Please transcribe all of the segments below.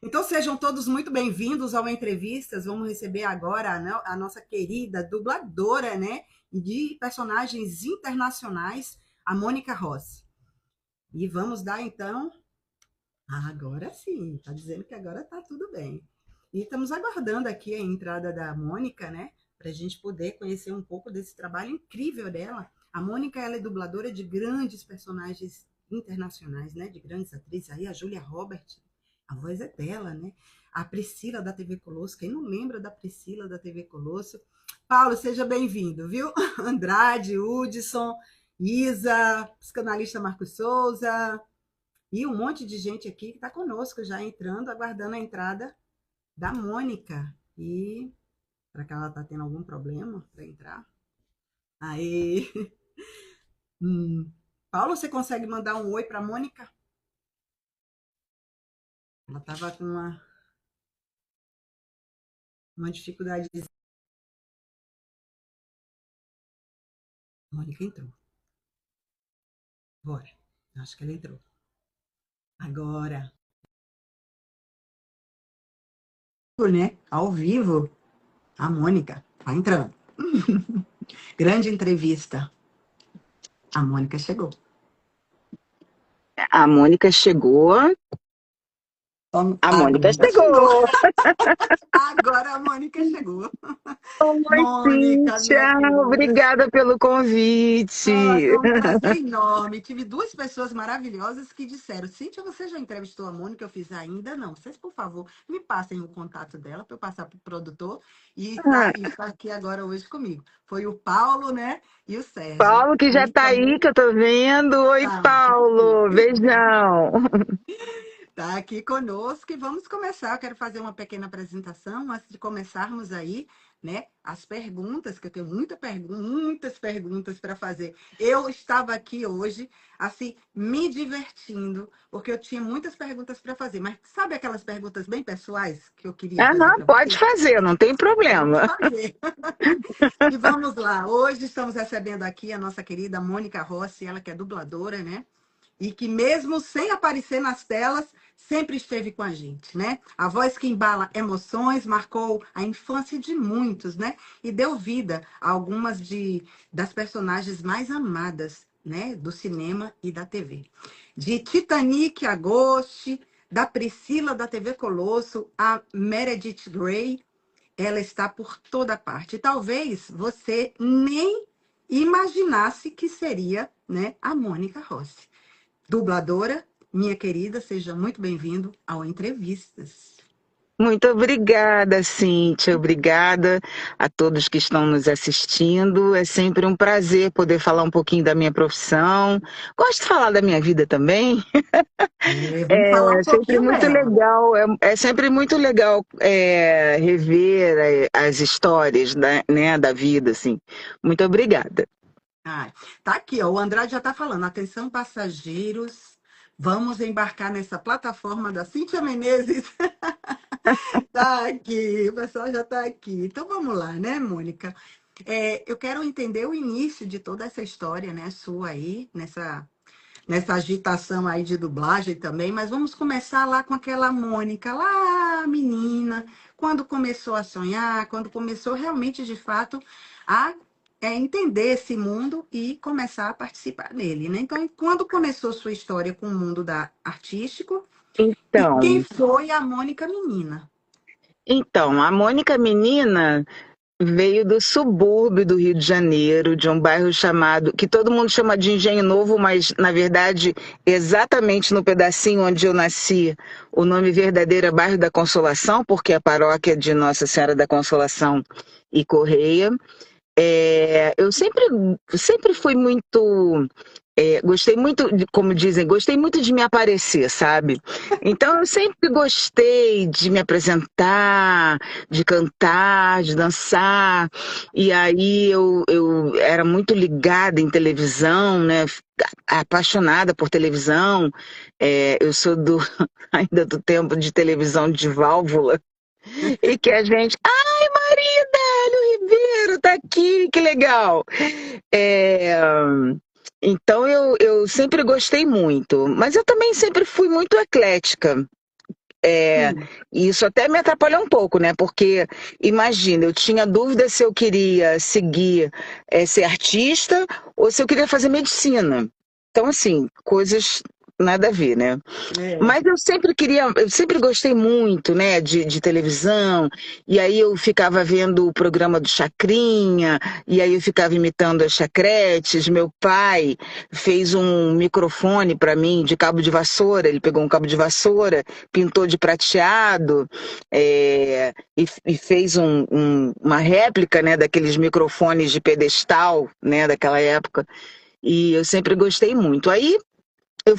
Então sejam todos muito bem-vindos ao Entrevistas. Vamos receber agora, né, a nossa querida dubladora, né, de personagens internacionais, a Mônica Rossi. E vamos dar então. Agora sim, está dizendo que agora está tudo bem. E estamos aguardando aqui a entrada da Mônica, né, para a gente poder conhecer um pouco desse trabalho incrível dela. A Mônica, ela é dubladora de grandes personagens internacionais, né, de grandes atrizes. Aí a Julia Roberts, a voz é dela, né? A Priscila da TV Colosso. Quem não lembra da Priscila da TV Colosso? Paulo, seja bem-vindo, viu? Andrade, Hudson, Isa, psicanalista Marcos Souza, e um monte de gente aqui que está conosco já entrando, aguardando a entrada da Mônica. E para que ela está tendo algum problema para entrar. Aí. Paulo, você consegue mandar um oi para a Mônica? Ela estava com uma dificuldade. Mônica entrou. Bora. Acho que ela entrou. Agora. Né? Ao vivo, a Mônica tá entrando. Grande entrevista. A Mônica chegou. A Mônica chegou. A Mônica chegou. Agora a Mônica chegou. Oi, Mônica, minha Cíntia. querida. Obrigada pelo convite. Nossa, um prazer enorme. Tive duas pessoas maravilhosas que disseram: Cíntia, você já entrevistou a Mônica? Eu fiz ainda não. Vocês, por favor, me passem o contato dela para eu passar para o produtor e tá aqui agora hoje comigo. Foi o Paulo, né? E o Sérgio. Paulo, que já está Então, aí, que eu tô vendo. Oi, tá aqui. Paulo. Beijão. Está aqui conosco e vamos começar. Eu quero fazer uma pequena apresentação antes de começarmos aí, né? As perguntas, que eu tenho muitas perguntas para fazer. Eu estava aqui hoje, assim, me divertindo, porque eu tinha muitas perguntas para fazer. Mas sabe aquelas perguntas bem pessoais que eu queria Ah, fazer não, para pode você? fazer, não tem Vamos problema. fazer. E vamos lá. Hoje estamos recebendo aqui a nossa querida Mônica Rossi, ela que é dubladora, né? E que mesmo sem aparecer nas telas, sempre esteve com a gente, né? A voz que embala emoções, marcou a infância de muitos, né? E deu vida a algumas das personagens mais amadas, né? Do cinema e da TV. De Titanic a Ghost, da Priscila da TV Colosso, a Meredith Grey, ela está por toda parte. Talvez você nem imaginasse que seria, né, a Mônica Rossi. Dubladora, minha querida, seja muito bem-vindo ao Entrevistas. Muito obrigada, Cíntia. Obrigada a todos que estão nos assistindo. É sempre um prazer poder falar um pouquinho da minha profissão. Gosto de falar da minha vida também. Vamos falar um É sempre pouquinho muito dela. legal, é sempre muito legal rever as histórias da vida, assim. Muito obrigada. Tá aqui, ó, o Andrade já está falando. Atenção, passageiros, vamos embarcar nessa plataforma da Cíntia Menezes. Tá aqui, o pessoal já está aqui. Então vamos lá, né, Mônica? Eu quero entender o início de toda essa história, né, sua aí, nessa agitação aí de dublagem também, mas vamos começar lá com aquela Mônica, lá menina, quando começou a sonhar, quando começou realmente, de fato, a entender esse mundo e começar a participar dele, né? Então, quando começou sua história com o mundo artístico, e quem Então, foi a Mônica menina? a Mônica Menina veio do subúrbio do Rio de Janeiro, de um bairro chamado, que todo mundo chama de Engenho Novo, mas na verdade, exatamente no pedacinho onde eu nasci, o nome verdadeiro é Bairro da Consolação, porque é a paróquia de Nossa Senhora da Consolação e Correia. Eu sempre fui muito. Gostei muito, como dizem, gostei muito de me aparecer, sabe? Então eu sempre gostei de me apresentar, de cantar, de dançar. E aí eu era muito ligada em televisão, né? Apaixonada por televisão. Eu sou ainda do tempo de televisão de válvula. E que a gente. Ai, Marida, Hélio Ribeiro tá aqui, que legal. É, Então eu sempre gostei muito, mas eu também sempre fui muito eclética. E isso até me atrapalhou um pouco, né? Porque, imagina, eu tinha dúvida se eu queria seguir, ser artista ou se eu queria fazer medicina. Então, assim, coisas nada a ver, né? É. Mas eu sempre gostei muito, né, de televisão, e aí eu ficava vendo o programa do Chacrinha, e aí eu ficava imitando as chacretes. Meu pai fez um microfone para mim de cabo de vassoura, ele pegou um cabo de vassoura, pintou de prateado, e fez uma réplica, né, daqueles microfones de pedestal, né, daquela época, e eu sempre gostei muito. Aí eu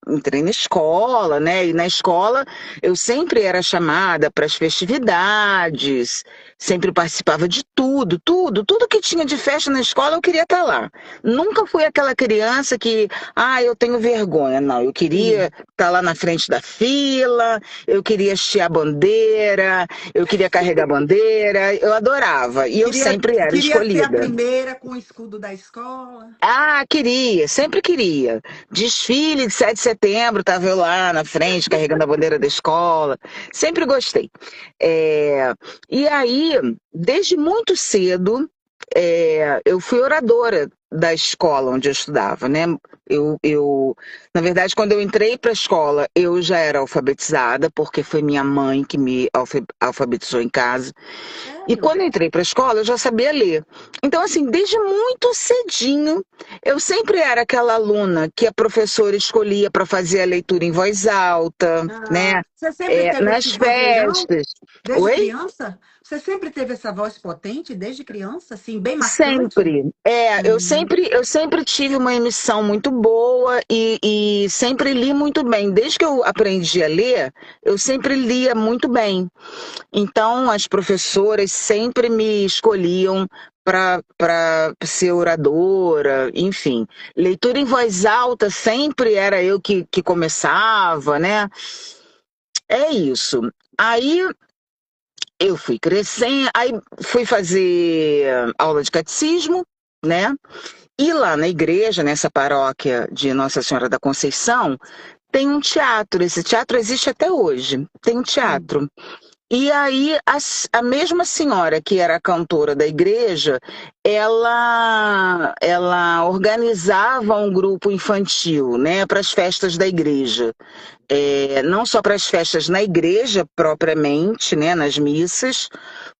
entrei na escola, né? E na escola eu sempre era chamada para as festividades, sempre participava de tudo que tinha de festa na escola eu queria estar lá. Nunca fui aquela criança que, eu tenho vergonha. Não, eu queria Sim. estar lá na frente da fila, eu queria hastear bandeira, eu queria carregar bandeira, eu adorava. E eu sempre era Queria ser a escolhida. primeira com o escudo da escola. Queria, sempre queria. Desfile de 7 de setembro, estava eu lá na frente, carregando a bandeira da escola. Sempre gostei. E aí, desde muito cedo, eu fui oradora da escola onde eu estudava, né? Na verdade, quando eu entrei para a escola, eu já era alfabetizada, porque foi minha mãe que me alfabetizou em casa. E Sério? quando eu entrei para a escola, eu já sabia ler. Então, assim, desde muito cedinho, eu sempre era aquela aluna que a professora escolhia para fazer a leitura em voz alta, né? Você sempre teve Nas esse vozeirão festas. desde Oi? criança? Você sempre teve essa voz potente desde criança, assim, bem marcante? Sempre. Hum. Eu sempre tive uma emissão muito boa e sempre li muito bem. Desde que eu aprendi a ler, eu sempre lia muito bem. Então, as professoras sempre me escolhiam para ser oradora, enfim. Leitura em voz alta sempre era eu que começava, né? É isso. Aí eu fui crescendo, aí fui fazer aula de catecismo, né? E lá na igreja, nessa paróquia de Nossa Senhora da Conceição, tem um teatro. Esse teatro existe até hoje. Tem um Sim. teatro. E aí, a mesma senhora que era cantora da igreja, ela organizava um grupo infantil, né, para as festas da igreja. Não só para as festas na igreja propriamente, né, nas missas,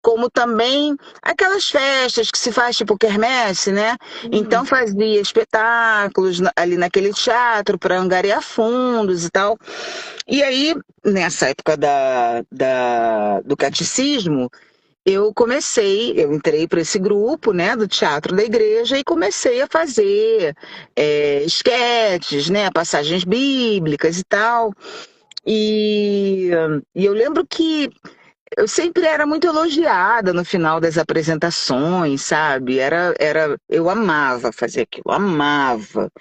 como também aquelas festas que se faz tipo quermesse, né? Então Hum. fazia espetáculos ali naquele teatro para angariar fundos e tal. E aí, nessa época do catecismo, eu entrei para esse grupo, né, do teatro da igreja e comecei a fazer esquetes, né, passagens bíblicas e tal. E, e eu lembro que eu sempre era muito elogiada no final das apresentações, sabe? Eu amava fazer aquilo, amava.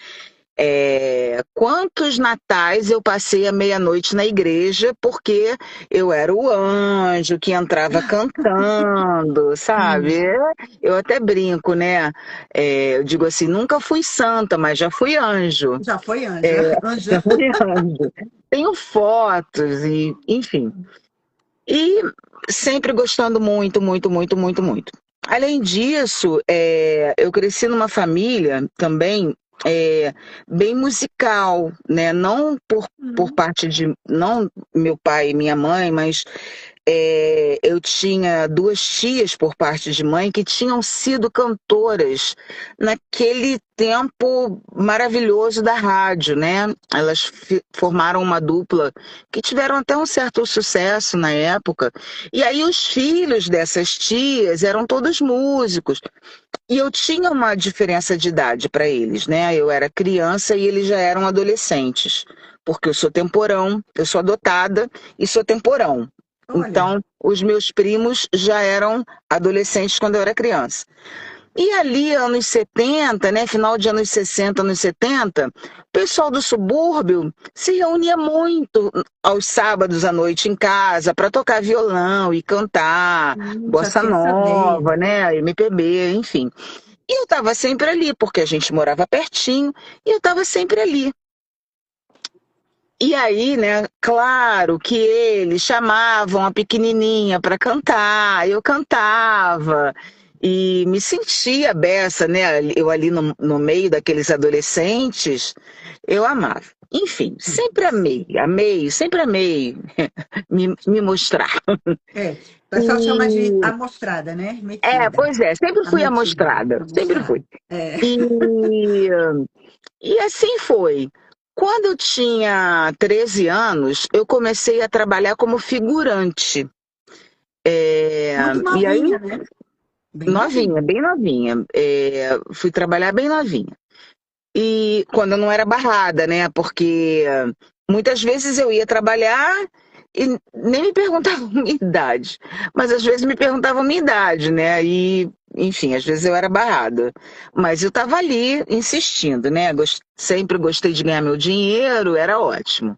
Quantos natais eu passei à meia-noite na igreja porque eu era o anjo que entrava cantando, sabe? Sim. Eu até brinco, né? Eu digo assim, nunca fui santa, mas já fui anjo. Já foi anjo. É, Anjo. já fui anjo. Tenho fotos e, enfim. E sempre gostando muito, muito, muito, muito, muito. Além disso, eu cresci numa família também é, bem musical, né? Não por Hum. parte de, não meu pai e minha mãe, mas eu tinha duas tias por parte de mãe que tinham sido cantoras naquele tempo maravilhoso da rádio, né? Elas formaram uma dupla que tiveram até um certo sucesso na época. E aí os filhos dessas tias eram todos músicos. E eu tinha uma diferença de idade para eles, né? Eu era criança e eles já eram adolescentes. Porque eu sou temporão, eu sou adotada e sou temporão. Olha, Então, os meus primos já eram adolescentes quando eu era criança. E ali, anos 70, né, final de anos 60, anos 70, o pessoal do subúrbio se reunia muito aos sábados à noite em casa para tocar violão e cantar já bossa fiquei sabendo. nova, né, MPB, enfim. E eu estava sempre ali, porque a gente morava pertinho, e eu estava sempre ali. E aí, né, claro que eles chamavam a pequenininha para cantar, eu cantava e me sentia beça, né? Eu ali no meio daqueles adolescentes, eu amava. Enfim, sempre amei, amei, sempre amei me mostrar. É, o pessoal chama de E, amostrada, né? Metida. pois é, sempre A fui metida, amostrada, sempre amostrada. fui. É. E E assim foi. Quando eu tinha 13 anos, eu comecei a trabalhar como figurante. Muito E aí, novinha, né? Bem novinha, novinha. bem novinha. Fui trabalhar bem novinha. E quando eu não era barrada, né? Porque muitas vezes eu ia trabalhar e nem me perguntavam minha idade. Mas às vezes me perguntavam minha idade, né? E, enfim, às vezes eu era barrada. Mas eu estava ali insistindo, né? Sempre gostei de ganhar meu dinheiro, era ótimo.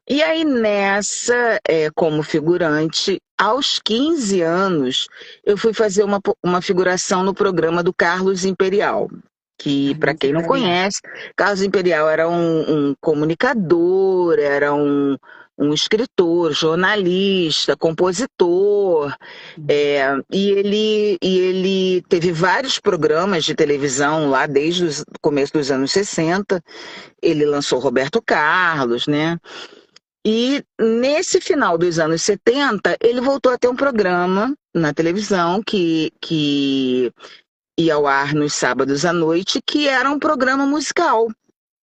E aí nessa, como figurante, aos 15 anos, eu fui fazer uma figuração no programa do Carlos Imperial, que, para Carlos quem não Imperial. conhece, Carlos Imperial era um comunicador, era um escritor, jornalista, compositor, e ele teve vários programas de televisão lá desde o começo dos anos 60. Ele lançou Roberto Carlos, né? E nesse final dos anos 70, ele voltou a ter um programa na televisão que ia ao ar nos sábados à noite, que era um programa musical,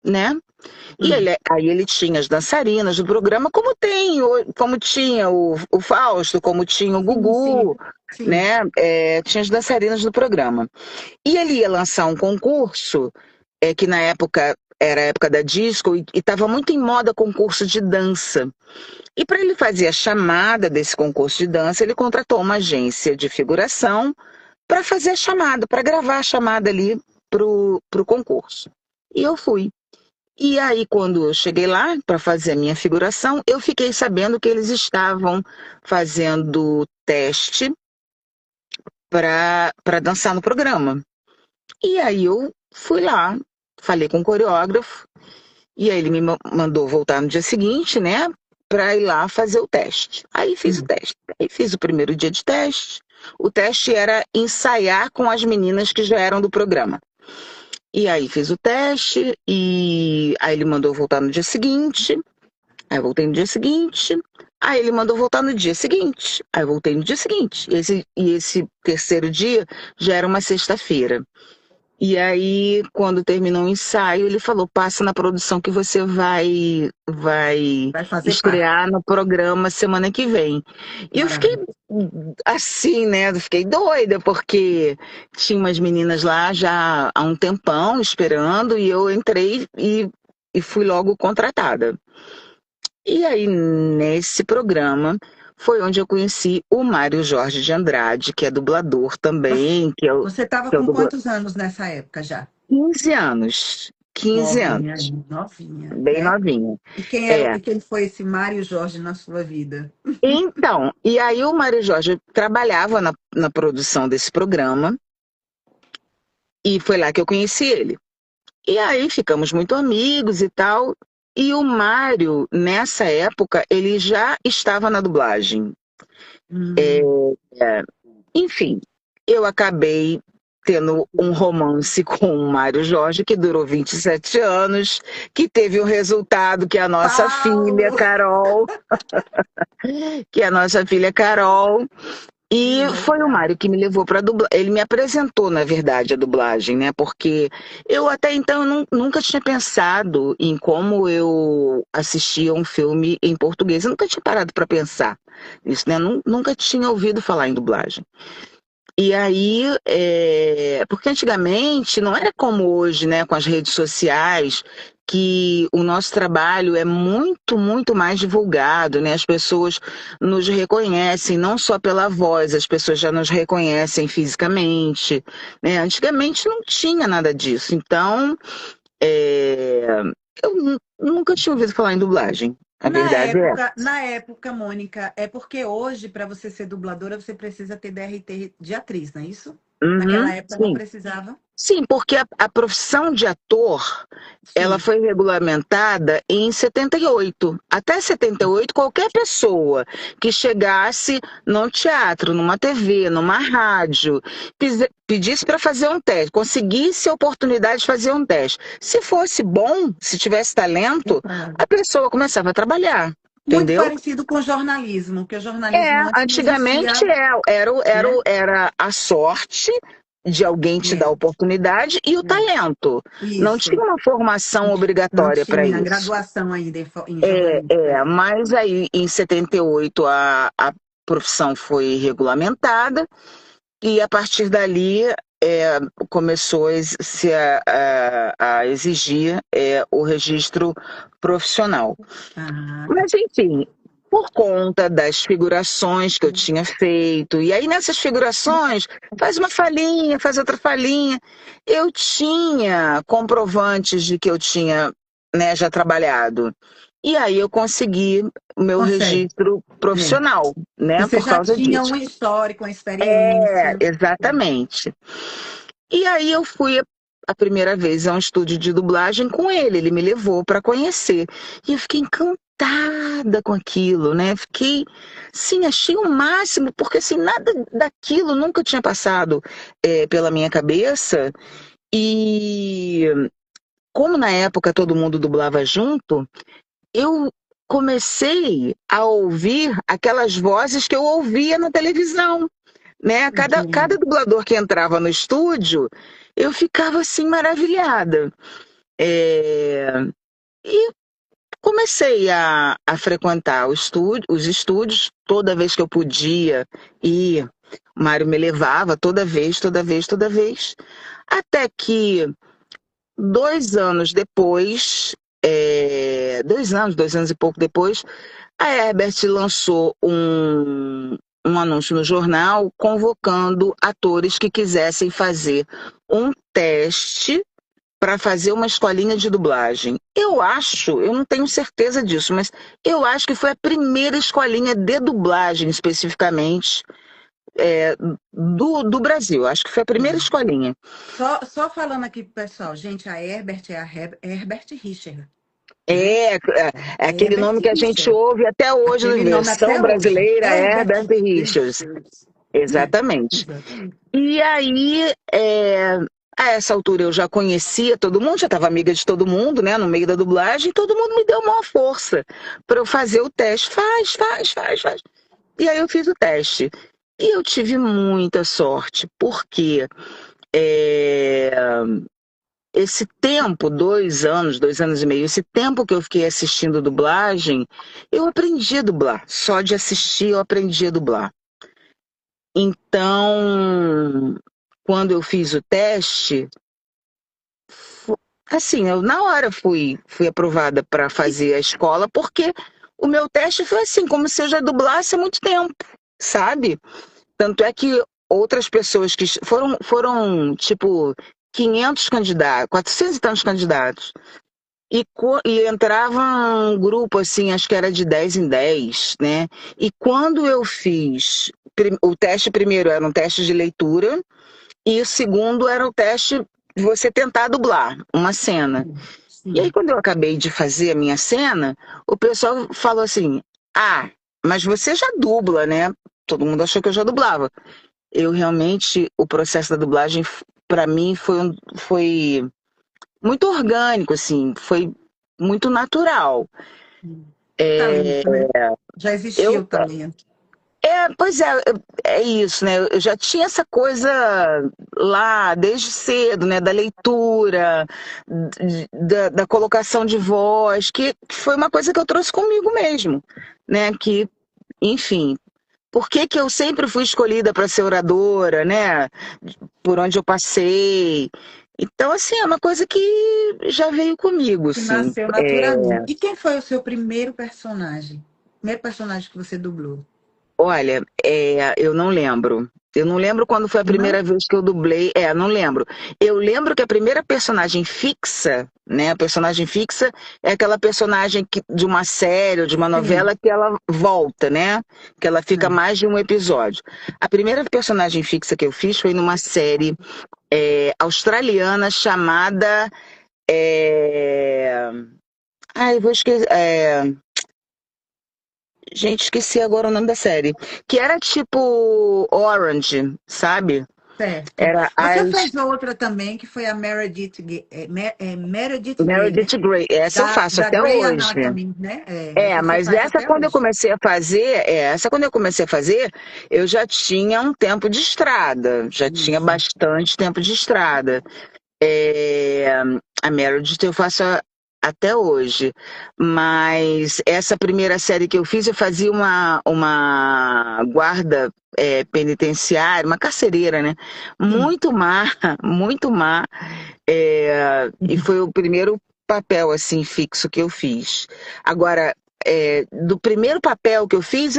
né? E Hum. aí ele tinha as dançarinas do programa, como tinha o Fausto, como tinha o Sim, sim, Gugu, sim. né? Tinha as dançarinas do programa. E ele ia lançar um concurso, que na época era a época da disco, e estava muito em moda concurso de dança. E para ele fazer a chamada desse concurso de dança, ele contratou uma agência de figuração para fazer a chamada, para gravar a chamada ali pro concurso. E eu fui. E aí, quando eu cheguei lá para fazer a minha figuração, eu fiquei sabendo que eles estavam fazendo teste para dançar no programa. E aí eu fui lá, falei com o coreógrafo, e aí ele me mandou voltar no dia seguinte, né, para ir lá fazer o teste. Aí fiz o Hum. teste. Aí fiz o primeiro dia de teste. O teste era ensaiar com as meninas que já eram do programa. E aí fiz o teste e aí ele mandou voltar no dia seguinte. Aí eu voltei no dia seguinte. Aí ele mandou voltar no dia seguinte. Aí eu voltei no dia seguinte. E esse terceiro dia já era uma sexta-feira. E aí, quando terminou o ensaio, ele falou: passa na produção que você vai Vai fazer parte. estrear no programa semana que vem. E eu fiquei Maravilha. assim, né? Eu fiquei doida, porque tinha umas meninas lá já há um tempão esperando, e eu entrei e fui logo contratada. E aí, nesse programa, foi onde eu conheci o Mário Jorge de Andrade, que é dublador Você também, que é o, você estava que é o com dublador. quantos anos nessa época já? 15 anos. 15 Novinha, anos. novinha, Bem né? novinha. E quem era, É. e quem foi esse Mário Jorge na sua vida? Então, e aí o Mário Jorge trabalhava na produção desse programa e foi lá que eu conheci ele. E aí ficamos muito amigos e tal. E o Mário, nessa época, ele já estava na dublagem. Hum. Enfim, eu acabei tendo um romance com o Mário Jorge, que durou 27 anos, que teve o resultado que a nossa filha Paulo! Carol, Que e foi o legal. Mário que me levou para dublar. Ele me apresentou, na verdade, a dublagem, né? Porque eu até então nunca tinha pensado em como eu assistia um filme em português. Eu nunca tinha parado para pensar nisso, né? Nunca tinha ouvido falar em dublagem. E aí, porque antigamente não era como hoje, né, com as redes sociais, que o nosso trabalho é muito, muito mais divulgado, né? As pessoas nos reconhecem não só pela voz, as pessoas já nos reconhecem fisicamente, né? Antigamente não tinha nada disso. Então, é, eu nunca tinha ouvido falar em dublagem. A verdade é. Na época, Mônica, é porque hoje, para você ser dubladora, você precisa ter DRT de atriz, não é isso? Uhum, Naquela época não sim. precisava? Sim, porque a profissão de ator, ela Sim. foi regulamentada em 78. Até 78, qualquer pessoa que chegasse num teatro, numa TV, numa rádio, pedisse para fazer um teste, conseguisse a oportunidade de fazer um teste. Se fosse bom, se tivesse talento, Entrava. a pessoa começava a trabalhar, Muito entendeu? parecido com o jornalismo, que o jornalismo É, antes não antigamente existia, né? era a sorte de alguém te dar a É, oportunidade e o é. talento. Não tinha Isso. uma formação Não obrigatória para tinha isso. graduação ainda em jornalismo. Mas aí em 78 a profissão foi regulamentada e a partir dali começou a exigir o registro profissional. Ah, tá. Mas, enfim, por conta das figurações que eu tinha feito, e aí nessas figurações, faz uma falhinha, faz outra falhinha, eu tinha comprovantes de que eu tinha, né, já trabalhado. E aí eu consegui o meu Consegue. registro É. profissional, né, Você por já causa tinha disso. um histórico, uma experiência. Exatamente. E aí eu fui a primeira vez a um estúdio de dublagem com ele. Ele me levou para conhecer. E eu fiquei encantada com aquilo, né? Fiquei, sim, achei o máximo, porque assim, nada daquilo nunca tinha passado pela minha cabeça. E como na época todo mundo dublava junto, eu comecei a ouvir aquelas vozes que eu ouvia na televisão, né? Cada Entendo. dublador que entrava no estúdio, eu ficava assim maravilhada. É, E comecei a frequentar os estúdios toda vez que eu podia ir. O Mário me levava toda vez, toda vez, toda vez. Até que 2 anos depois, 2 anos e pouco depois, a Herbert lançou um anúncio no jornal convocando atores que quisessem fazer um teste para fazer uma escolinha de dublagem. Eu acho, eu não tenho certeza disso, mas eu acho que foi a primeira escolinha de dublagem, especificamente, do Brasil. Acho que foi a primeira escolinha. Só falando aqui pro pessoal, gente, a Herbert é a Herbert Richard, né? É, é, é aquele Herbert nome que a gente Richard. ouve até hoje, Aquele nome versão até hoje. brasileira, Herbert Herbert Richards. Richard. É, Exatamente. exatamente. E aí, a essa altura eu já conhecia todo mundo, já estava amiga de todo mundo, né, no meio da dublagem, e todo mundo me deu uma força para eu fazer o teste. Faz, faz, faz, faz. E aí eu fiz o teste. E eu tive muita sorte, porque é, esse tempo, 2 anos e meio, esse tempo que eu fiquei assistindo dublagem, eu aprendi a dublar. Só de assistir eu aprendi a dublar. Então, quando eu fiz o teste, assim, eu na hora fui aprovada para fazer a escola, porque o meu teste foi assim, como se eu já dublasse há muito tempo, sabe? Tanto é que outras pessoas que foram tipo 500 candidatos, 400 e tantos candidatos. E entrava um grupo, assim, acho que era de 10 em 10, né? E quando eu fiz, o teste primeiro era um teste de leitura, e o segundo era o teste de você tentar dublar uma cena. E aí, Sim. quando eu acabei de fazer a minha cena, o pessoal falou assim: Ah, mas você já dubla, né? Todo mundo achou que eu já dublava. Eu realmente, o processo da dublagem, para mim, foi muito orgânico, assim, foi muito natural. Talento, né? Já existia Eu, o talento. pois é isso, né? Eu já tinha essa coisa lá desde cedo, né? Da leitura, da colocação de voz, que foi uma coisa que eu trouxe comigo mesmo, né? Que, enfim, por que que eu sempre fui escolhida para ser oradora, né? Por onde eu passei. Então, assim, é uma coisa que já veio comigo, Que assim. nasceu naturalmente. E quem foi o seu primeiro personagem? Primeiro personagem que você dublou? Olha, eu não lembro. Eu não lembro quando foi a Não? primeira vez que eu dublei. Não lembro. Eu lembro que a primeira personagem fixa, né? A personagem fixa é aquela personagem de uma série ou de uma Sim. novela que ela volta, né? Que ela fica É. mais de um episódio. A primeira personagem fixa que eu fiz foi numa série australiana chamada. Ai, vou esquecer. Gente, esqueci agora o nome da série. Que era tipo Orange, sabe? Certo. Era Você as fez outra também, que foi a Meredith Grey, né? Meredith Grey. Essa eu faço Da até Grey hoje. Anatomy, né? Essa você Mas faz essa até quando eu hoje. comecei a fazer, eu já tinha um tempo de estrada, já tinha Isso. bastante tempo de estrada. É, a Meredith eu faço até hoje, mas essa primeira série que eu fiz, eu fazia uma guarda penitenciária, uma carcereira, né? Sim. Muito má, muito má, e foi o primeiro papel assim fixo que eu fiz. Agora, do primeiro papel que eu fiz,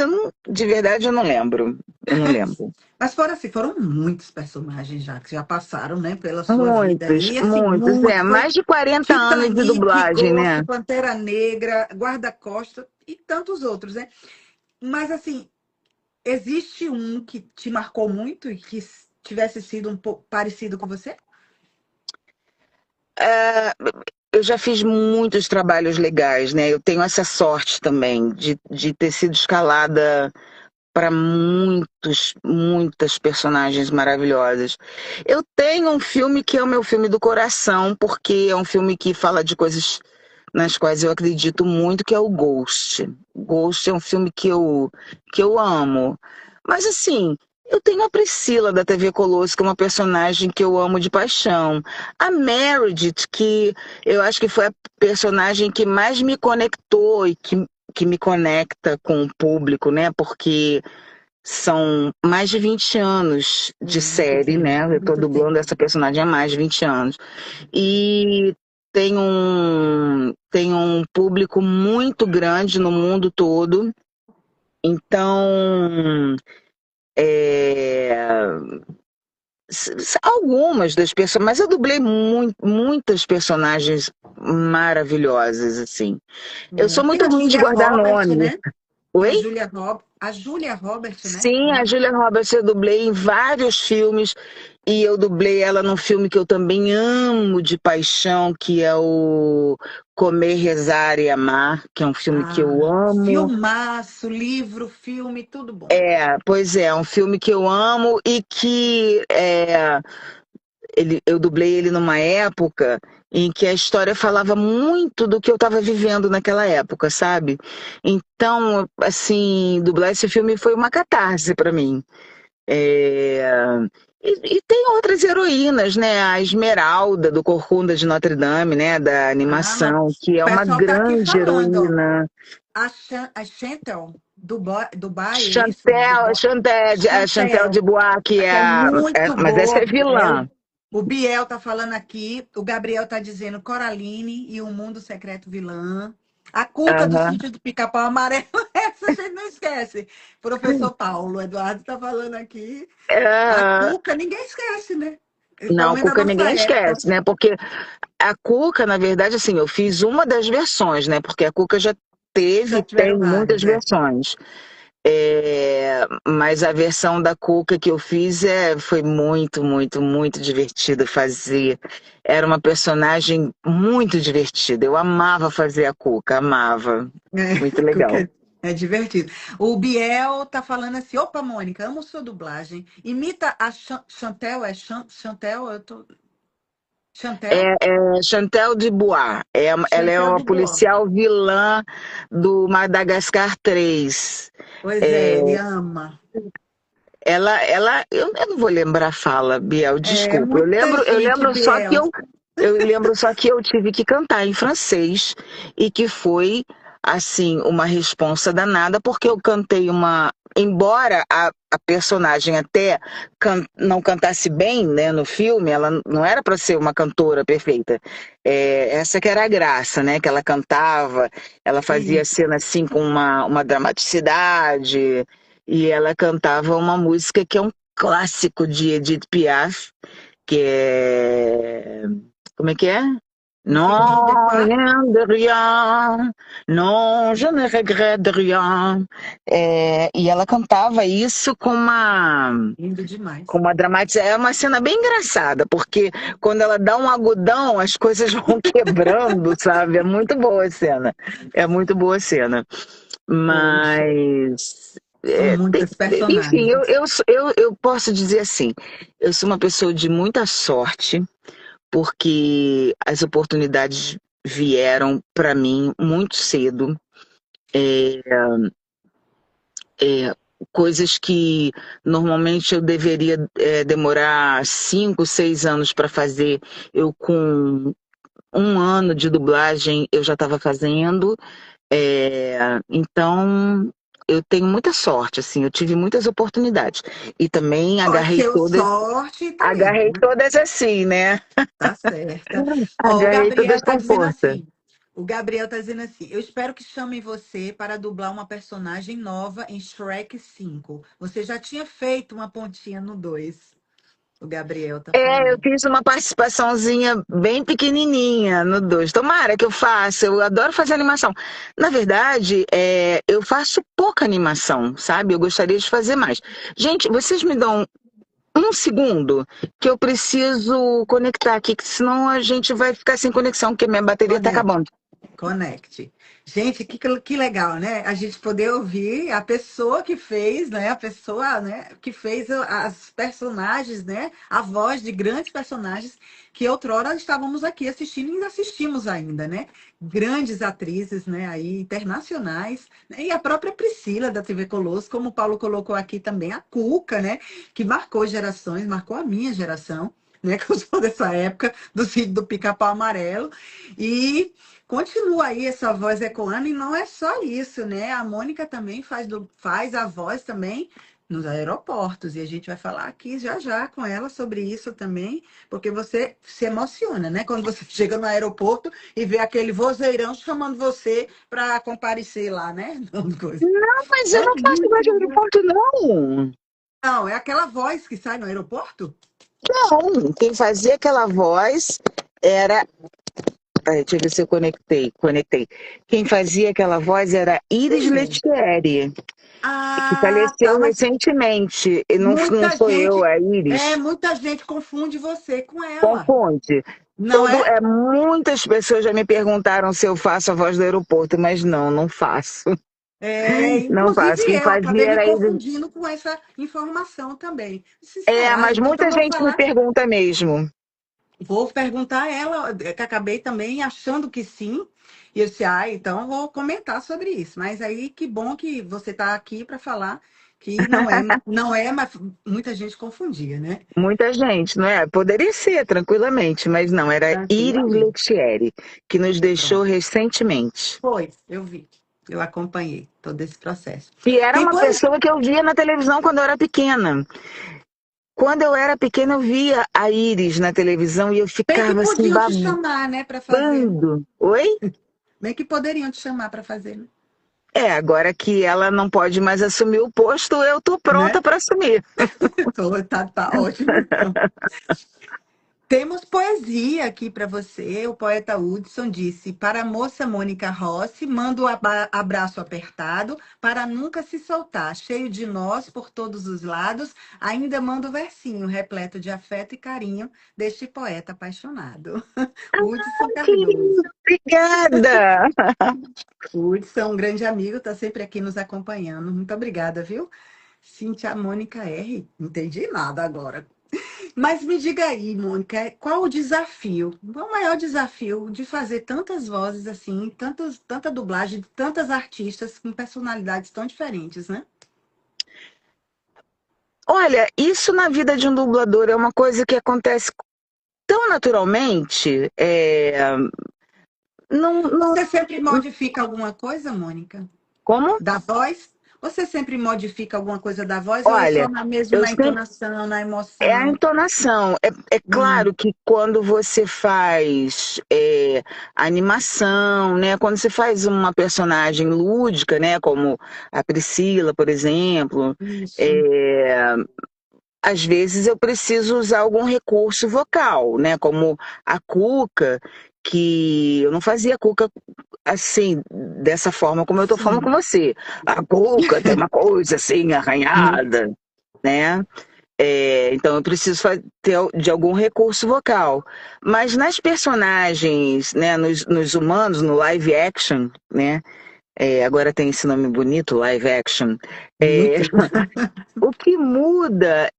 de verdade eu não lembro, eu não lembro. Mas foram assim, foram muitos personagens já que já passaram, né, pela sua vida. Muitos, E assim, muitos, muitos. Foi mais de 40 anos de Titanic, dublagem, Ghost, né? Pantera Negra, Guarda-Costas e tantos outros, né? Mas assim, existe um que te marcou muito e que tivesse sido um pouco parecido com você? É, eu já fiz muitos trabalhos legais, né? Eu tenho essa sorte também de ter sido escalada para muitas personagens maravilhosas. Eu tenho um filme que é o meu filme do coração, porque é um filme que fala de coisas nas quais eu acredito muito, que é o Ghost. Ghost é um filme que eu amo. Mas assim, eu tenho a Priscila da TV Colosso, que é uma personagem que eu amo de paixão. A Meredith, que eu acho que foi a personagem que mais me conectou e que me conecta com o público, né? Porque são mais de 20 anos de Muito série, tempo, né? Eu tô muito dublando tempo. essa personagem há mais de 20 anos. E tem um público muito grande no mundo todo. Então, algumas das pessoas, mas eu dublei muitas personagens maravilhosas, assim. Eu sou Tem muito a ruim de Julia guardar Roberts, nome. né? Tem Oi? a Julia Roberts, né? Sim, a Julia Roberts eu dublei em vários filmes e eu dublei ela num filme que eu também amo de paixão, que é o Comer, Rezar e Amar, que é um filme que eu amo. Filmaço, livro, filme, tudo bom. Pois é um filme que eu amo e que eu dublei ele numa época em que a história falava muito do que eu estava vivendo naquela época, sabe? Então, assim, dublar esse filme foi uma catarse para mim. É, e tem outras heroínas, né? A Esmeralda, do Corcunda de Notre Dame, né? Da Ah, mas animação, o que é uma pessoal tá aqui grande falando, ó. heroína. A Chantel, Dubai, é isso? A Chantel de Chantel, Bois, que que é muito mas essa é boa. vilã. O Biel tá falando aqui, o Gabriel tá dizendo Coraline e o Mundo Secreto Vilã. A Cuca do Aham. Sítio do Pica-Pau Amarelo, essa a gente não esquece. Professor Paulo Eduardo tá falando aqui. A É, Cuca, ninguém esquece, né? Pelo não, menos da Cuca nossa ninguém época. esquece, né? Porque a Cuca, na verdade, assim, eu fiz uma das versões, né? Porque a Cuca já teve Já e tem tiveram muitas várias, é. versões. Mas a versão da Cuca que eu fiz foi muito, muito, muito divertido fazer. Era uma personagem muito divertida. Eu amava fazer a Cuca, amava. Muito legal. Cuca é divertido. O Biel tá falando assim: opa, Mônica, amo sua dublagem. Imita a Chantel, Chantel? Chantel? Chantel de Bois. Ela é Chantel uma de Boa. policial vilã do Madagascar 3. Pois é, É, ele ama. eu não vou lembrar a fala, Biel, É desculpa. Eu muita lembro, eu gente, lembro só que Biel. eu tive que cantar em francês e que foi assim uma responsa danada porque eu cantei embora a personagem até não cantasse bem, né, no filme, ela não era para ser uma cantora perfeita. Essa que era a graça, né, que ela cantava, ela fazia Isso. cena assim com uma dramaticidade. E ela cantava uma música que é um clássico de Edith Piaf, que é... Como é que é? Ne sais qui de Non, quoi? rien de rien, non, je ne regrette de rien. E ela cantava isso Lindo com demais. uma dramatização. É uma cena bem engraçada, porque quando ela dá um agudão, as coisas vão quebrando, sabe? É muito boa a cena. É muito boa a cena. Poxa, Mas. são muitas Enfim, personagens. eu posso dizer assim: eu sou uma pessoa de muita sorte, porque as oportunidades vieram para mim muito cedo. É, é, coisas que normalmente eu deveria demorar 5, 6 anos para fazer, eu com 1 ano de dublagem eu já estava fazendo. Então eu tenho muita sorte, assim, eu tive muitas oportunidades e também Pode ser o sorte e treino, agarrei né? todas assim, né? Tá certa. Ó, o Agarrei Gabriel todas tá com dizendo força. assim. O Gabriel tá dizendo assim: eu espero que chamem você para dublar uma personagem nova em Shrek 5. Você já tinha feito uma pontinha no 2. O Gabriel tá Eu falando. fiz uma participaçãozinha bem pequenininha no 2. Tomara que eu faça, eu adoro fazer animação. Na verdade, eu faço pouca animação, sabe? Eu gostaria de fazer mais. Gente, vocês me dão um segundo que eu preciso conectar aqui, que senão a gente vai ficar sem conexão, porque minha bateria tá Conecte. acabando. Conecte. Gente, que legal, né? A gente poder ouvir a pessoa que fez, né? A pessoa, né, que fez as personagens, né? A voz de grandes personagens que outrora estávamos aqui assistindo e ainda assistimos ainda, né? Grandes atrizes, né? Aí, internacionais, né? E a própria Priscila da TV Colosso, como o Paulo colocou aqui também, a Cuca, né? Que marcou gerações, marcou a minha geração, né? Que eu sou dessa época, do filho do Pica-Pau Amarelo. E continua aí essa voz ecoando, e não é só isso, né? A Mônica também faz a voz também nos aeroportos, e a gente vai falar aqui já já com ela sobre isso também, porque você se emociona, né? Quando você chega no aeroporto e vê aquele vozeirão chamando você para comparecer lá, né? Não, mas eu É não faço muito mais de bom. aeroporto, não. Não, é aquela voz que sai no aeroporto? Não, quem fazia aquela voz era. Ai, deixa eu ver se eu conectei. Conectei. Quem fazia aquela voz era Iris Quem é? Letieri, que Ah, tá, faleceu mas recentemente. E não muita sou eu, gente, a Iris. muita gente confunde você com ela. Confunde. Não é? Muitas pessoas já me perguntaram se eu faço a voz do aeroporto, mas não faço. Não Inclusive faço. Quem eu acabei fazia me era Iris. confundindo com essa informação também. Sincera, Mas então eu muita vou gente me falar, pergunta mesmo. vou perguntar a ela, que acabei também achando que sim. E eu disse, então eu vou comentar sobre isso. Mas aí que bom que você está aqui para falar que não é, mas muita gente confundia, né? Muita gente, não é? Poderia ser, tranquilamente, mas não, era Iris Tranquilamente. Letieri, que nos deixou Pronto. recentemente. Foi, eu vi. Eu acompanhei todo esse processo. E era uma Depois, pessoa que eu via na televisão quando eu era pequena. Quando eu era pequena, eu via a Iris na televisão e eu bem que ficava assim, podiam te chamar, né, para fazer. babando. Oi? Bem que poderiam te chamar para fazer, Agora que ela não pode mais assumir o posto, eu tô pronta né? para assumir. Tá ótimo, então. Temos poesia aqui para você. O poeta Hudson disse: para a moça Mônica Rossi, manda o abraço apertado para nunca se soltar. Cheio de nós por todos os lados, ainda manda o versinho repleto de afeto e carinho deste poeta apaixonado. Hudson Que Cardoso. obrigada! O Hudson é um grande amigo, está sempre aqui nos acompanhando. Muito obrigada, viu? Cíntia Mônica R. Entendi nada agora. Mas me diga aí, Mônica, qual o desafio? Qual o maior desafio de fazer tantas vozes assim, tanta dublagem de tantas artistas com personalidades tão diferentes, né? Olha, isso na vida de um dublador é uma coisa que acontece tão naturalmente. Não, não, Você sempre modifica alguma coisa, Mônica? como? Da voz? Você sempre modifica alguma coisa da voz ou é só Olha, mesmo eu na sempre. entonação, na É a emoção? entonação. É Hum, claro que quando você faz animação, né? Quando você faz uma personagem lúdica, né? Como a Priscila, por exemplo, isso. é, às vezes eu preciso usar algum recurso vocal, né? Como a cuca, que eu não fazia cuca assim, dessa forma como eu estou falando com Sim. você. A cuca tem uma coisa assim, Uhum. arranhada, né? Então eu preciso ter de algum recurso vocal. Mas nas personagens, né, nos humanos, no live action, né? Agora tem esse nome bonito, live action. É, Muito. o que muda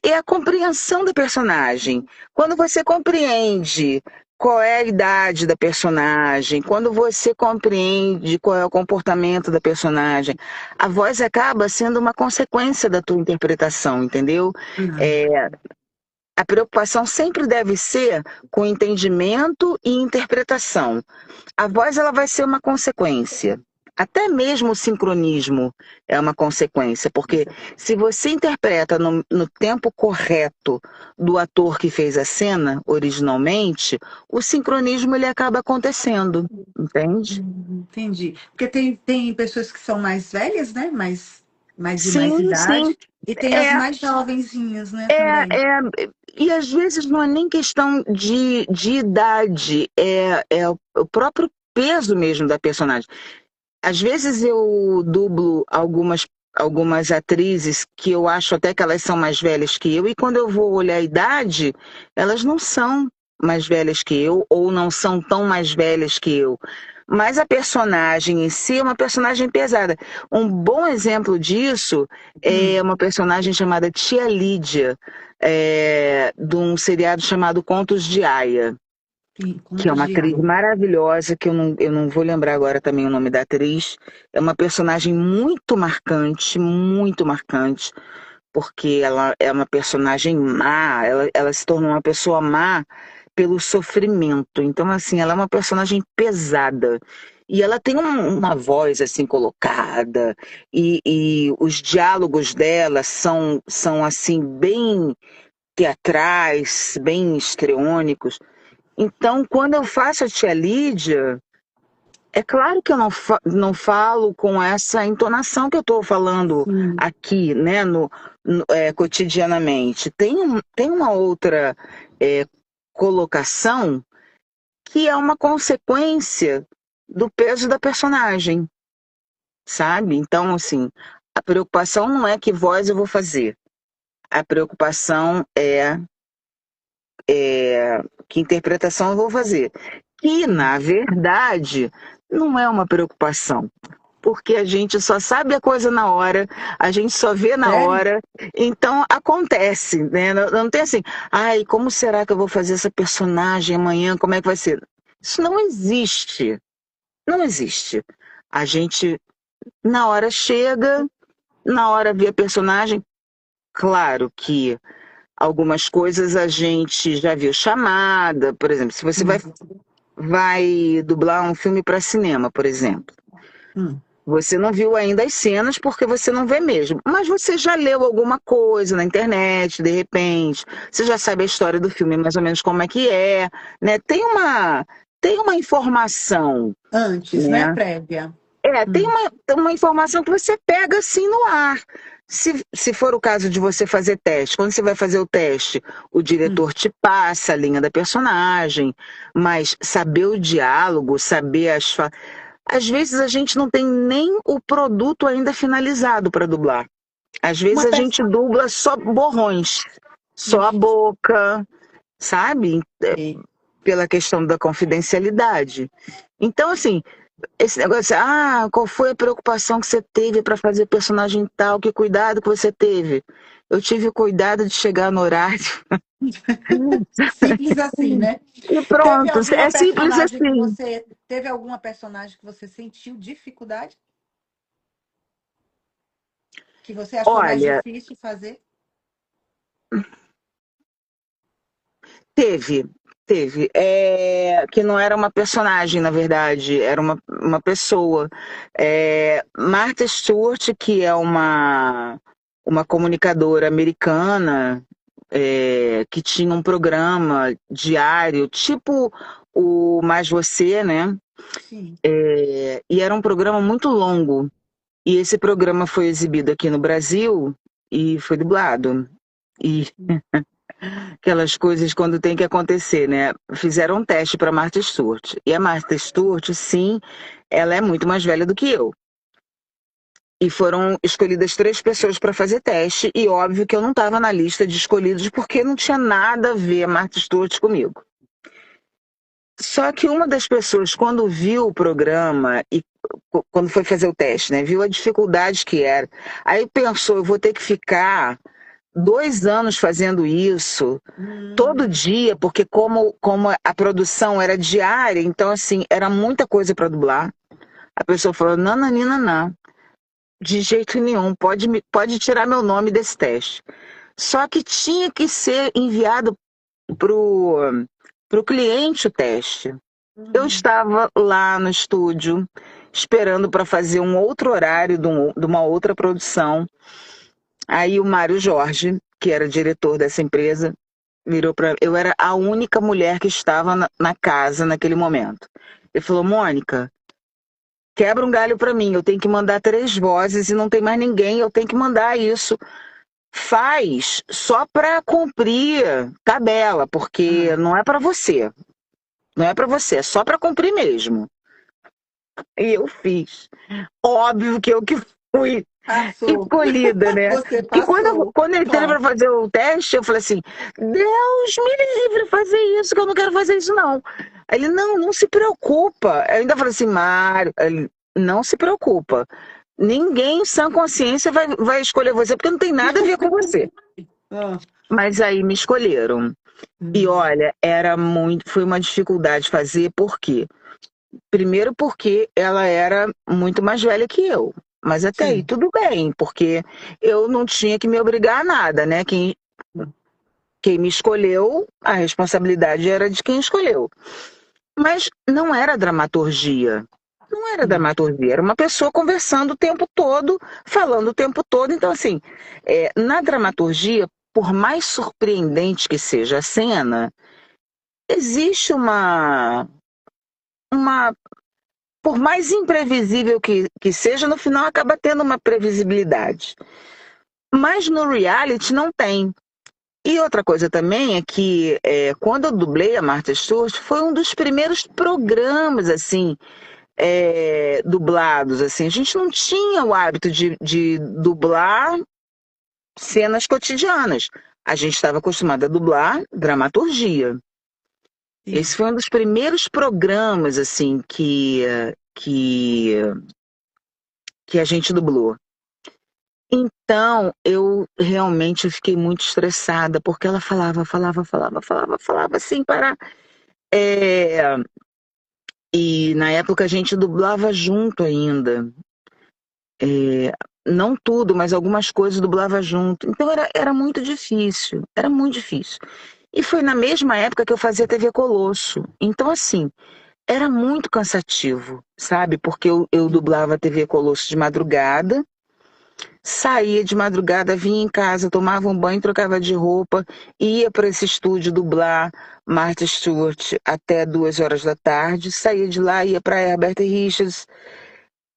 é a compreensão da personagem. Quando você compreende qual é a idade da personagem, quando você compreende qual é o comportamento da personagem, a voz acaba sendo uma consequência da tua interpretação, entendeu? Ah, É, a preocupação sempre deve ser com entendimento e interpretação. A voz ela vai ser uma consequência. Até mesmo o sincronismo é uma consequência, porque se você interpreta no tempo correto do ator que fez a cena originalmente, o sincronismo ele acaba acontecendo, entende? entendi. Porque tem pessoas que são mais velhas, né? De mais Sim, sim. idade, e tem as É, mais jovenzinhas, né, é, também. é, e às vezes não é nem questão de idade, é o próprio peso mesmo da personagem. Às vezes eu dublo algumas atrizes que eu acho até que elas são mais velhas que eu, e quando eu vou olhar a idade, elas não são mais velhas que eu, ou não são tão mais velhas que eu. Mas a personagem em si é uma personagem pesada. Um bom exemplo disso é Hum, uma personagem chamada Tia Lídia, de um seriado chamado Contos de Aia, sim, que é contos uma de atriz água. maravilhosa, que eu não vou lembrar agora também o nome da atriz. É uma personagem muito marcante, porque ela é uma personagem má, ela se tornou uma pessoa má pelo sofrimento. Então, assim, ela é uma personagem pesada. E ela tem uma voz assim colocada, e os diálogos dela são assim, bem teatrais, bem histriônicos. Então, quando eu faço a tia Lídia, é claro que eu não falo com essa entonação que eu estou falando Sim. aqui, né, cotidianamente. Tem uma outra é, colocação que é uma consequência do peso da personagem, sabe? Então, assim, a preocupação não é que voz eu vou fazer. A preocupação é que interpretação eu vou fazer. Que, Sim. na verdade, não é uma preocupação, porque a gente só sabe a coisa na hora, a gente só vê na Sério? hora, então acontece, né? Não tem assim, ai, como será que eu vou fazer essa personagem amanhã? Como é que vai ser? Isso não existe, não existe. A gente, na hora chega, na hora vê a personagem, claro que algumas coisas a gente já viu chamada, por exemplo, se você vai, Hum, vai dublar um filme para cinema, por exemplo. hum. Você não viu ainda as cenas porque você não vê mesmo. Mas você já leu alguma coisa na internet, de repente. Você já sabe a história do filme, mais ou menos como é que é, né? Tem uma informação, Antes, né? né? Prévia. Tem Hum, uma informação que você pega assim no ar. Se for o caso de você fazer teste, quando você vai fazer o teste, o hum. diretor te passa a linha da personagem, mas saber o diálogo, saber às vezes a gente não tem nem o produto ainda finalizado para dublar. Às vezes Uma a gente pessoa. dubla só borrões, só a boca, sabe? Pela questão da confidencialidade. Então, assim, esse negócio, qual foi a preocupação que você teve para fazer personagem tal? Que cuidado que você teve? Eu tive o cuidado de chegar no horário. Simples assim, né? E pronto, é simples assim. Teve alguma personagem que você sentiu dificuldade? Que você achou mais Olha, difícil fazer? teve. Que não era uma personagem, na verdade, era uma pessoa. Martha Stewart, que é uma comunicadora americana, que tinha um programa diário, tipo o Mais Você, né? Sim. E era um programa muito longo. E esse programa foi exibido aqui no Brasil, e foi dublado. E aquelas coisas quando tem que acontecer, né? Fizeram um teste para Martha Stewart. E a Martha Stewart, sim, ela é muito mais velha do que eu. E foram escolhidas 3 pessoas para fazer teste, e óbvio que eu não estava na lista de escolhidos porque não tinha nada a ver a Martha Stewart comigo. Só que uma das pessoas, quando viu o programa e quando foi fazer o teste, né, viu a dificuldade que era, aí pensou, eu vou ter que ficar 2 anos fazendo isso, todo dia, porque como a produção era diária, então assim, era muita coisa para dublar. A pessoa falou, não, Nanina, não. De jeito nenhum, pode tirar meu nome desse teste. Só que tinha que ser enviado pro cliente o teste. Eu estava lá no estúdio, esperando para fazer um outro horário de uma outra produção. Aí o Mário Jorge, que era diretor dessa empresa, virou para. Eu era a única mulher que estava na casa naquele momento. Ele falou, Mônica, quebra um galho para mim, eu tenho que mandar 3 vozes e não tem mais ninguém, eu tenho que mandar isso. Faz só para cumprir tabela, porque não é para você. Não é para você, é só para cumprir mesmo. E eu fiz. Óbvio que eu que fui Passou. escolhida, né? Você Que quando, passou. quando eu entrei Claro. para fazer o teste, eu falei assim: Deus me livre fazer isso, que eu não quero fazer isso, não. Aí ele, não se preocupa. Eu ainda falei assim, Mário, ele, não se preocupa. Ninguém em sã consciência vai escolher você, porque não tem nada a ver com você. Mas aí me escolheram. E olha, foi uma dificuldade fazer, por quê? Primeiro porque ela era muito mais velha que eu. Mas até aí tudo bem, porque eu não tinha que me obrigar a nada, né? Quem me escolheu, a responsabilidade era de quem escolheu. Mas não era dramaturgia. Não era dramaturgia, era uma pessoa conversando o tempo todo, falando o tempo todo. Então, assim, na dramaturgia, por mais surpreendente que seja a cena, existe uma por mais imprevisível que seja, no final acaba tendo uma previsibilidade. Mas no reality não tem. E outra coisa também é que quando eu dublei a Martha Stewart, foi um dos primeiros programas assim dublados. Assim. A gente não tinha o hábito de dublar cenas cotidianas. A gente estava acostumado a dublar dramaturgia. Esse foi um dos primeiros programas assim que a gente dublou. Então, eu realmente fiquei muito estressada, porque ela falava sem parar. E na época a gente dublava junto ainda. Não tudo, mas algumas coisas dublava junto. Então era muito difícil, era muito difícil. E foi na mesma época que eu fazia TV Colosso. Então, assim, era muito cansativo, sabe? Porque eu dublava TV Colosso de madrugada, saía de madrugada, vinha em casa, tomava um banho, trocava de roupa, ia para esse estúdio dublar Martha Stewart até 2 horas da tarde, saía de lá, ia para Herbert Richards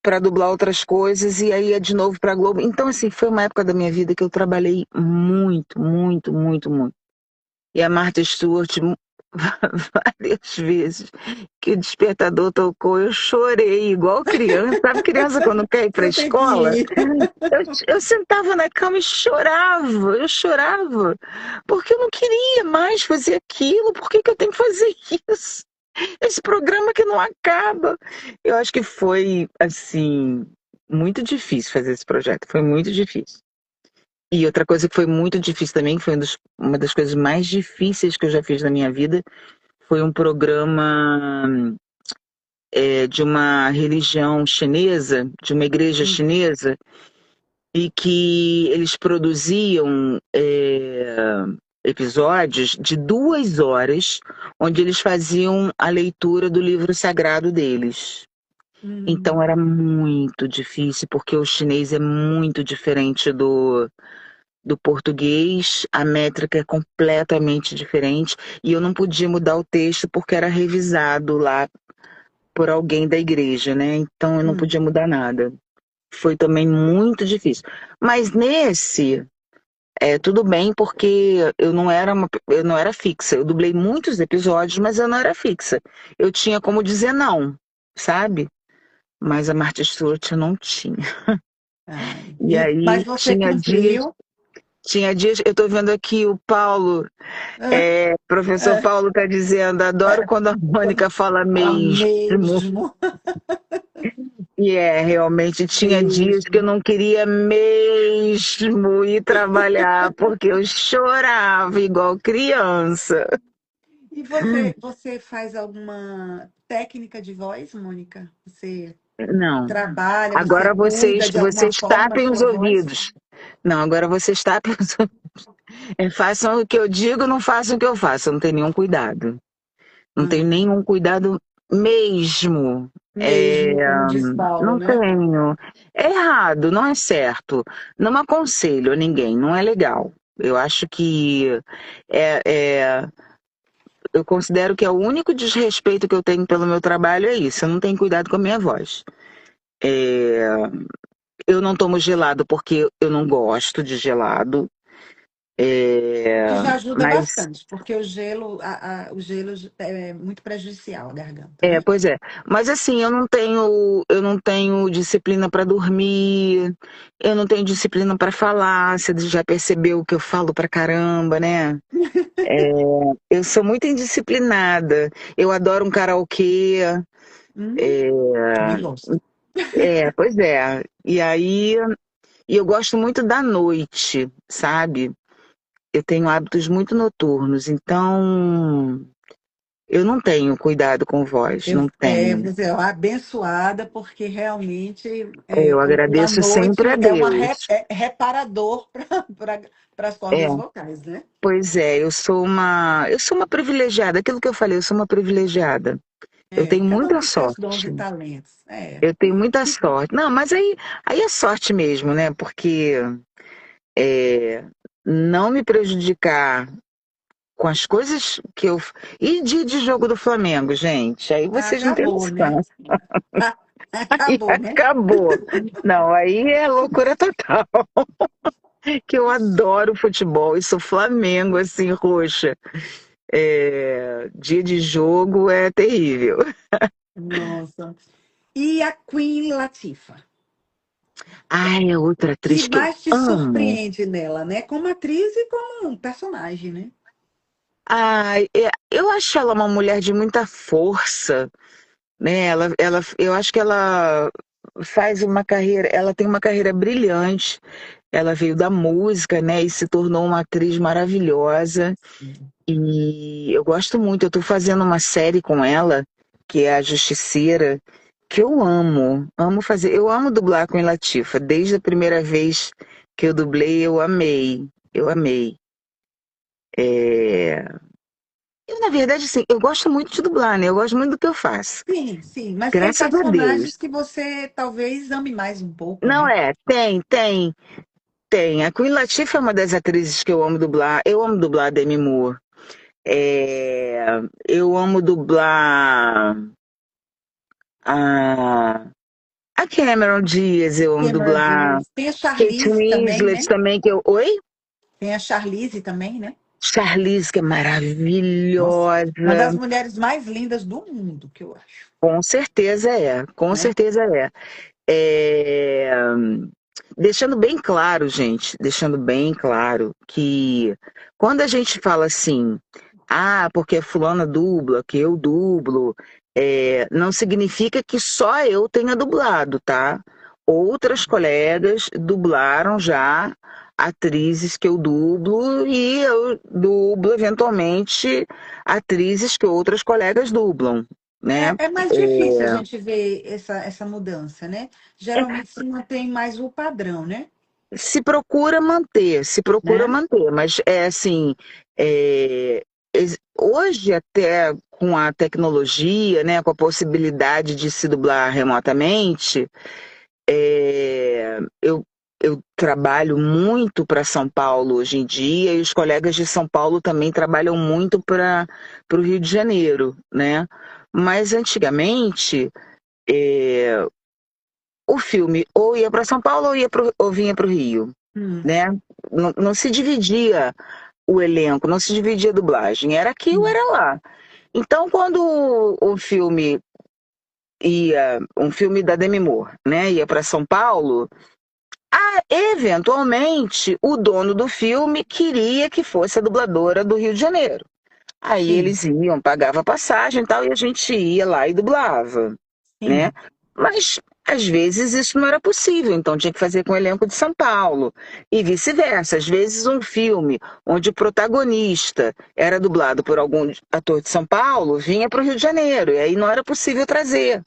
para dublar outras coisas e aí ia de novo para Globo. Então, assim, foi uma época da minha vida que eu trabalhei muito, muito, muito, muito. E a Martha Stewart, várias vezes que o despertador tocou, eu chorei igual criança. Sabe criança quando quer ir para a escola? Eu sentava na cama e eu chorava, porque eu não queria mais fazer aquilo, por que eu tenho que fazer isso? Esse programa que não acaba. Eu acho que foi, assim, muito difícil fazer esse projeto, foi muito difícil. E outra coisa que foi muito difícil também, foi uma das coisas mais difíceis que eu já fiz na minha vida, foi um programa de uma religião chinesa, de uma igreja chinesa, e que eles produziam episódios de 2 horas, onde eles faziam a leitura do livro sagrado deles. Então era muito difícil, porque o chinês é muito diferente do português, a métrica é completamente diferente, e eu não podia mudar o texto porque era revisado lá por alguém da igreja, né? Então eu não podia mudar nada. Foi também muito difícil. Mas nesse, tudo bem, porque eu não era fixa. Eu dublei muitos episódios, mas eu não era fixa. Eu tinha como dizer não, sabe? Mas a Martha Stewart eu não tinha. Ai, E mas aí você cumpriu. tinha dias, eu tô vendo aqui o Paulo, Ah, professor ah, Paulo tá dizendo, adoro é, quando a quando Mônica fala fala mesmo. mesmo, E realmente tinha dias que eu mesmo. não queria mesmo ir trabalhar, porque eu chorava igual criança. E você faz alguma técnica de voz, Mônica? Você Não. trabalha, você Agora cuida de alguma vocês forma a tapem os sua voz? ouvidos. Não, agora vocês tapem os ouvidos. Façam o que eu digo, não façam o que eu faço. Eu não tenho nenhum cuidado. Não tenho Ah, nenhum cuidado mesmo. mesmo, como diz Paulo, Não né? tenho. É errado, não é certo. Não aconselho a ninguém, não é legal. Eu acho que é, é- eu considero que é o único desrespeito que eu tenho pelo meu trabalho é isso. Eu não tenho cuidado com a minha voz. É, eu não tomo gelado porque eu não gosto de gelado. Que É, já ajuda mas bastante, porque o gelo é muito prejudicial à garganta, né? Pois é. Mas assim, eu não tenho disciplina para dormir, eu não tenho disciplina para falar. Você já percebeu que eu falo pra caramba, né? Eu sou muito indisciplinada. Eu adoro um karaokê. Hum, É, também gosto. pois é. E eu gosto muito da noite, sabe? Eu tenho hábitos muito noturnos, então eu não tenho cuidado com voz, não tenho. Você é abençoada, porque realmente Eu a agradeço sempre a noite Deus. é reparador para as É, cordas vocais, né? pois é, eu sou uma privilegiada, aquilo que eu falei, eu sou uma privilegiada. Eu É, tenho cada um muita com seus dons e sorte. talentos. É. Eu tenho muita sorte. Não, mas aí é sorte mesmo, né? Porque é, não me prejudicar com as coisas que eu. E dia de jogo do Flamengo, gente. Aí vocês não têm Acabou, né? noção. Aí Acabou, né? acabou. Não, aí é loucura total. Que eu adoro futebol e sou Flamengo, assim, roxa. Dia de jogo é terrível. Nossa. E a Queen Latifah? Ai, é outra Que atriz que eu mais te amo. surpreende nela, né? Como atriz e como um personagem, né? Ai, eu acho ela uma mulher de muita força, né? Eu acho que ela faz uma carreira, ela tem uma carreira brilhante. Ela veio da música, né? E se tornou uma atriz maravilhosa. E eu gosto muito. Eu tô fazendo uma série com ela, que é A Justiceira, que eu amo. Amo fazer. Eu amo dublar com a Latifa. Desde a primeira vez que eu dublei, eu amei. Eu amei. É, Eu, na verdade, assim, eu gosto muito de dublar, né? Eu gosto muito do que eu faço. Sim, sim. Mas tem Graças a Deus. personagens que você talvez ame mais um pouco, Não né? tem. A Queen Latifah é uma das atrizes que eu amo dublar. Eu amo dublar a Demi Moore. É, eu amo dublar a, a Cameron Diaz, eu amo Cameron dublar Diaz. Tem a Kate Charlize também, Winslet né? também, que eu. Oi? Tem a Charlize também, né? Charlize, que é Nossa, uma das maravilhosa. mulheres mais lindas do mundo, que eu acho, Com certeza é, com né? certeza é. É, deixando bem claro, gente, deixando bem claro que quando a gente fala assim, porque fulana dubla, que eu dublo, não significa que só eu tenha dublado, tá? Outras colegas dublaram já atrizes que eu dublo e eu dublo eventualmente atrizes que outras colegas dublam, né? É mais difícil a gente ver essa mudança, né? Geralmente se mantém mais o padrão, né? Se procura Né? manter, mas é assim, hoje até com a tecnologia, né, com a possibilidade de se dublar remotamente, eu trabalho muito para São Paulo hoje em dia e os colegas de São Paulo também trabalham muito para o Rio de Janeiro, né? Mas antigamente o filme ou ia para São Paulo ou vinha para o Rio, Hum. né? não se dividia o elenco, não se dividia a dublagem, era aqui ou era lá. Então, quando o filme um filme da Demi Moore, né, ia para São Paulo, eventualmente o dono do filme queria que fosse a dubladora do Rio de Janeiro. Aí Sim, eles iam, pagava passagem e tal, e a gente ia lá e dublava, né? sim. Mas às vezes isso não era possível, então tinha que fazer com o elenco de São Paulo e vice-versa. Às vezes um filme onde o protagonista era dublado por algum ator de São Paulo vinha para o Rio de Janeiro e aí não era possível trazer,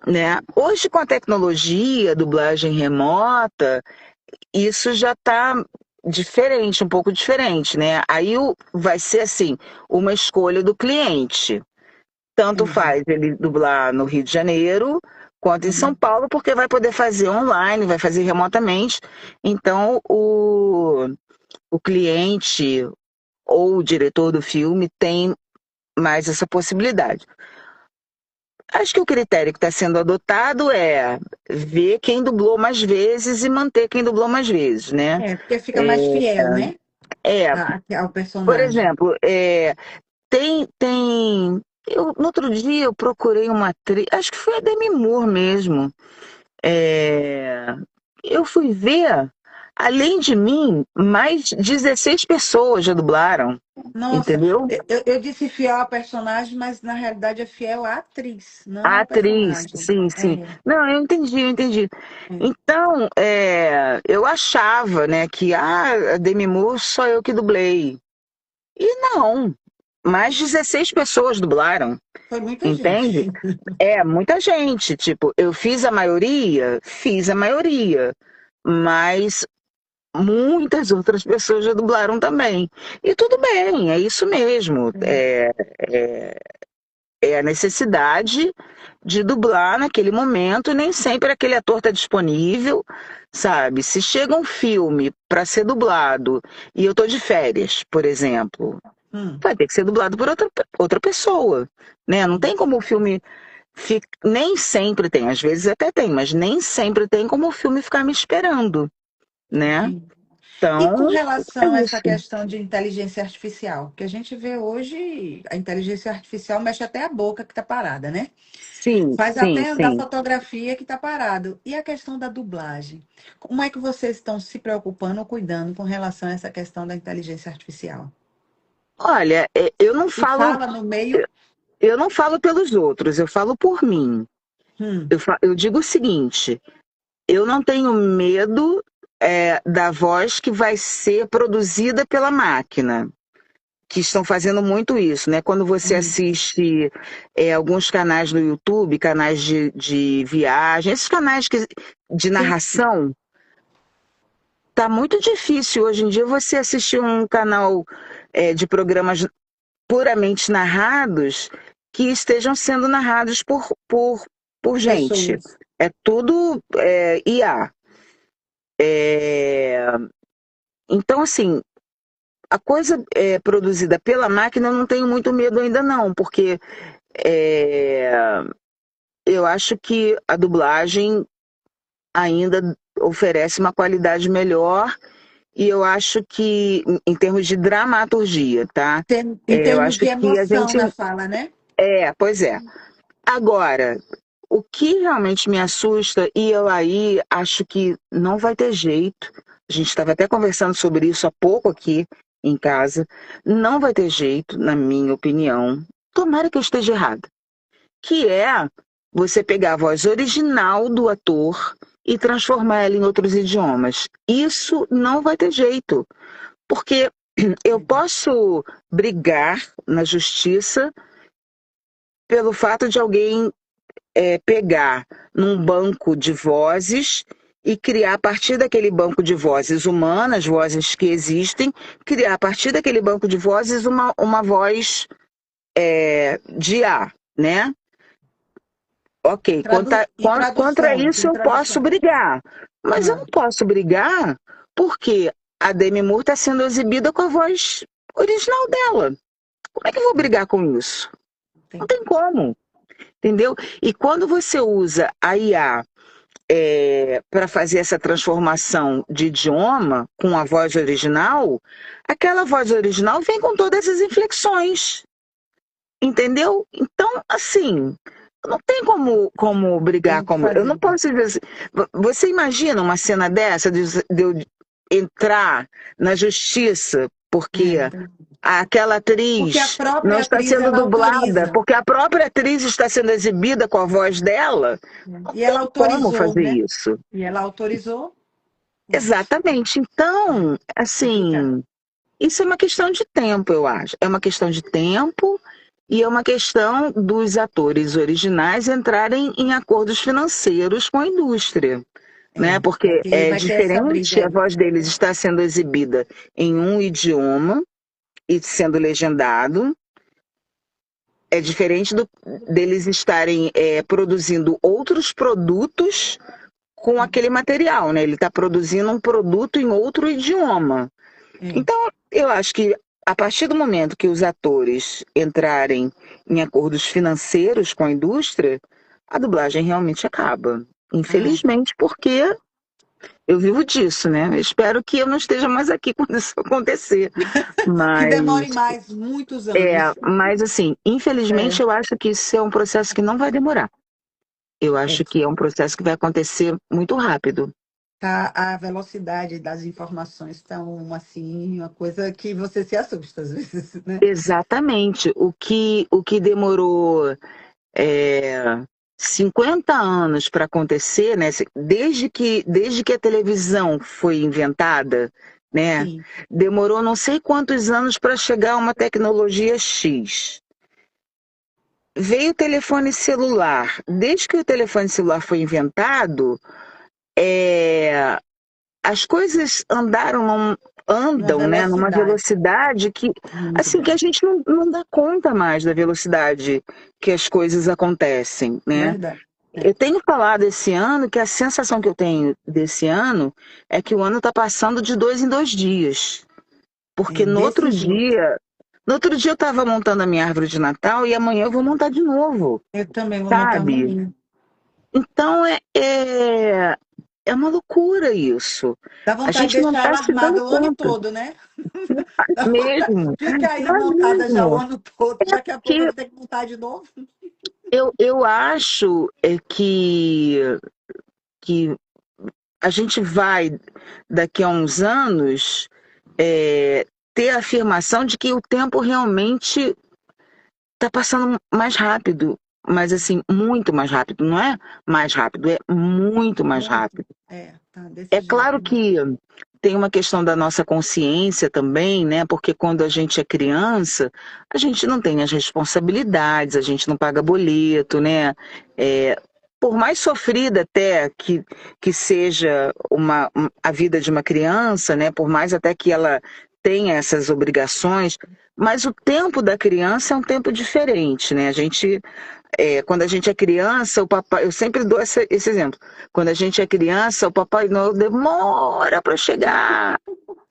né? Hoje com a tecnologia, dublagem remota, isso já está diferente, um pouco diferente, né? Aí vai ser assim, uma escolha do cliente. Tanto Entendi. faz ele dublar no Rio de Janeiro quanto em São Uhum. Paulo, porque vai poder fazer online, vai fazer remotamente. Então, o cliente ou o diretor do filme tem mais essa possibilidade. Acho que o critério que está sendo adotado é ver quem dublou mais vezes e manter quem dublou mais vezes, né? É, porque fica mais fiel, né? É, Ao por personagem. exemplo, no outro dia eu procurei uma atriz, acho que foi a Demi Moore mesmo. É, eu fui ver, além de mim, mais 16 pessoas já dublaram, Nossa, entendeu? eu disse fiel ao personagem, mas na realidade é fiel à atriz, não A ao atriz, personagem. sim, sim. É, Não, eu entendi, eu entendi. é. Então, eu achava, né, que a Demi Moore só eu que dublei. E não, mais 16 pessoas dublaram, Foi muita gente. entende? É, muita gente. Tipo, eu fiz a maioria, mas muitas outras pessoas já dublaram também. E tudo bem, é isso mesmo. É a necessidade de dublar naquele momento, e nem sempre aquele ator está disponível, sabe? Se chega um filme para ser dublado e eu estou de férias, por exemplo, Hum, vai ter que ser dublado por outra pessoa, né? Não tem como o filme nem sempre tem, às vezes até tem, mas nem sempre tem como o filme ficar me esperando, né? sim. E com Então, é relação a essa isso. questão de inteligência artificial, que a gente vê hoje, a inteligência artificial mexe até a boca que está parada, né? Sim, Faz sim, até da sim. fotografia que está parado. E a questão da dublagem? Como é que vocês estão se preocupando ou cuidando com relação a essa questão da inteligência artificial? Olha, E fala no meio. eu não falo pelos outros, eu falo por mim. Hum, Eu digo o seguinte: eu não tenho medo da voz que vai ser produzida pela máquina, que estão fazendo muito isso, né? Quando você hum, assiste alguns canais no YouTube, canais de viagem, esses canais de sim, narração, tá muito difícil hoje em dia você assistir um canal de programas puramente narrados que estejam sendo narrados por gente. pessoas. É tudo IA. É, então, assim, a coisa produzida pela máquina eu não tenho muito medo ainda não, porque é, eu acho que a dublagem ainda oferece uma qualidade melhor e eu acho que, em termos de dramaturgia, tá? Em Eu termos acho de que a emoção gente. na fala, né? Pois é. Agora, o que realmente me assusta, e eu aí acho que não vai ter jeito, a gente estava até conversando sobre isso há pouco aqui em casa, não vai ter jeito, na minha opinião, tomara que eu esteja errada, que é você pegar a voz original do ator e transformar ela em outros idiomas. Isso não vai ter jeito, porque eu posso brigar na justiça pelo fato de alguém pegar num banco de vozes e criar a partir daquele banco de vozes humanas, vozes que existem, criar a partir daquele banco de vozes uma voz de A, né? Ok, E contra tradução, isso tem eu posso tradução. brigar, mas eu Ah, não posso brigar porque a Demi Moore está sendo exibida com a voz original dela. Como é que eu vou brigar com isso? Não tem. tem como, entendeu? E quando você usa a IA para fazer essa transformação de idioma com a voz original, aquela voz original vem com todas as inflexões, entendeu? Então, assim, não tem como brigar, Tem que eu fazer. não posso dizer assim, você imagina uma cena dessa de eu entrar na justiça porque aquela Porque a atriz não própria está atriz, sendo ela dublada, autoriza. porque a própria atriz está sendo exibida com a voz dela, não E ela tem como autorizou, fazer né? isso. E ela autorizou. Pronto. Exatamente. Então, Complicado. assim, isso é uma questão de tempo, eu acho. É uma questão de tempo e é uma questão dos atores originais entrarem em acordos financeiros com a indústria, né? Porque Porque é vai ter essa briga diferente a aí. voz deles estar sendo exibida em um idioma e sendo legendado. É diferente deles estarem produzindo outros produtos com aquele material, né? Ele está produzindo um produto em outro idioma. É. Então, eu acho que a partir do momento que os atores entrarem em acordos financeiros com a indústria, a dublagem realmente acaba. Ah, Infelizmente, porque eu vivo disso, né? Eu espero que eu não esteja mais aqui quando isso acontecer. que demore Mas, mais muitos anos. mas assim, infelizmente, É, eu acho que isso é um processo que não vai demorar. Eu é. acho que é um processo que vai acontecer muito rápido. Tá, a velocidade das informações está assim, uma coisa que você se assusta às vezes, né? Exatamente. O que demorou 50 anos para acontecer, né? Desde que a televisão foi inventada, né? Sim. Demorou não sei quantos anos para chegar a uma tecnologia X. Veio o telefone celular. Desde que o telefone celular foi inventado, é, as coisas Uma andam, né, numa velocidade velocidade que, muito assim, que a grande. gente não dá conta mais da velocidade que as coisas acontecem, né? Verdade. É. Eu tenho falado esse ano que a sensação que eu tenho desse ano é que o ano está passando de 2 em 2 dias. Porque É desse jeito. no outro dia eu estava montando a minha árvore de Natal e amanhã eu vou montar de novo, Eu também vou montar sabe? amanhã. Então é uma loucura isso. Dá A vontade de gente não deixar está ela se dando armada o ano conta, todo, né? Dá vontade. mesmo. Fica aí Não é montada já o mesmo. ano todo. Daqui a pouco eu Que vou ter que montar de novo. eu acho que a gente vai, daqui a uns anos, ter a afirmação de que o tempo realmente está passando mais rápido, mas assim, muito mais rápido. Não é mais rápido, é muito mais Muito. rápido. Tá desse É jeito. claro que tem uma questão da nossa consciência também, né? Porque quando a gente é criança, a gente não tem as responsabilidades, a gente não paga boleto, né? Por mais sofrida até que seja a vida de uma criança, né? Por mais até que ela tenha essas obrigações, mas o tempo da criança é um tempo diferente, né? Quando a gente é criança, o papai, eu sempre dou esse exemplo. Quando a gente é criança, o Papai Noel demora para chegar.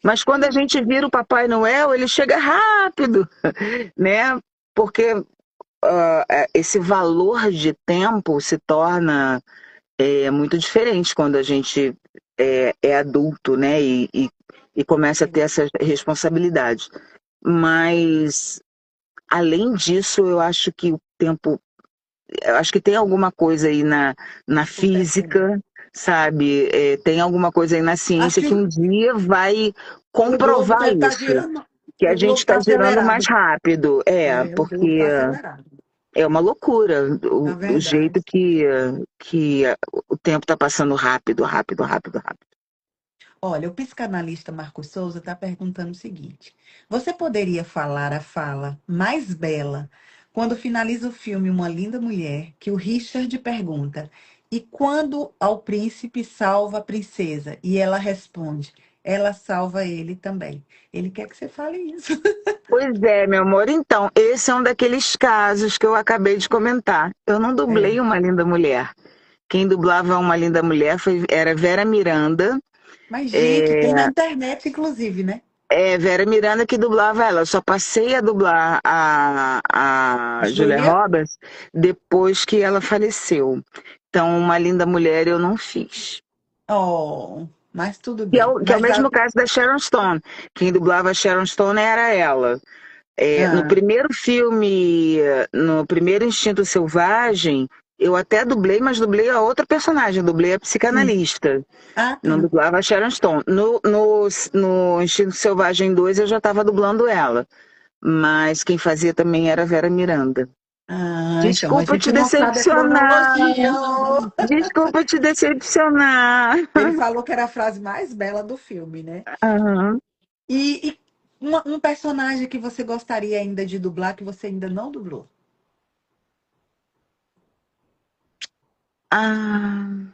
Mas quando a gente vira o Papai Noel, ele chega rápido, né? Porque esse valor de tempo se torna muito diferente quando a gente é adulto, né? E começa a ter essa responsabilidade. Mas, além disso, eu acho que tem alguma coisa aí na Acontecendo. física, sabe? Tem alguma coisa aí na Acho ciência que que um dia vai o globo comprovar tá isso, girando. que a O gente globo está tá girando acelerado. mais rápido. O globo Porque tá acelerado. é uma loucura Na o verdade. jeito que o tempo está passando rápido, rápido, rápido, rápido. Olha, o psicanalista Marcos Souza está perguntando o seguinte: você poderia falar a fala mais bela quando finaliza o filme Uma Linda Mulher, que o Richard pergunta, e quando ao príncipe salva a princesa? E ela responde, ela salva ele também. Ele quer que você fale isso. Pois é, meu amor. Então, esse é um daqueles casos que eu acabei de comentar. Eu não dublei É. Uma Linda Mulher. Quem dublava Uma Linda Mulher era Vera Miranda. Mas, gente, É, tem na internet, inclusive, né? Vera Miranda que dublava ela. Eu só passei a dublar a Julia Júlia? Roberts depois que ela faleceu. Então, Uma Linda Mulher eu não fiz. Oh, mas tudo Que é bem. que é o mesmo caso da Sharon Stone. Quem dublava a Sharon Stone era ela. No Ah, primeiro filme, no primeiro Instinto Selvagem, eu até dublei, mas dublei a outra personagem, dublei a sim. psicanalista. Ah, Não tá. dublava a Sharon Stone. No Instinto Selvagem 2 eu já estava dublando ela. Mas quem fazia também era a Vera Miranda. Ah, então a Desculpa te gente não sabe a decepcionar. cronologia. Oh. Desculpa te decepcionar. Ele falou que era a frase mais bela do filme, né? Aham. E um personagem que você gostaria ainda de dublar, que você ainda não dublou? Ah,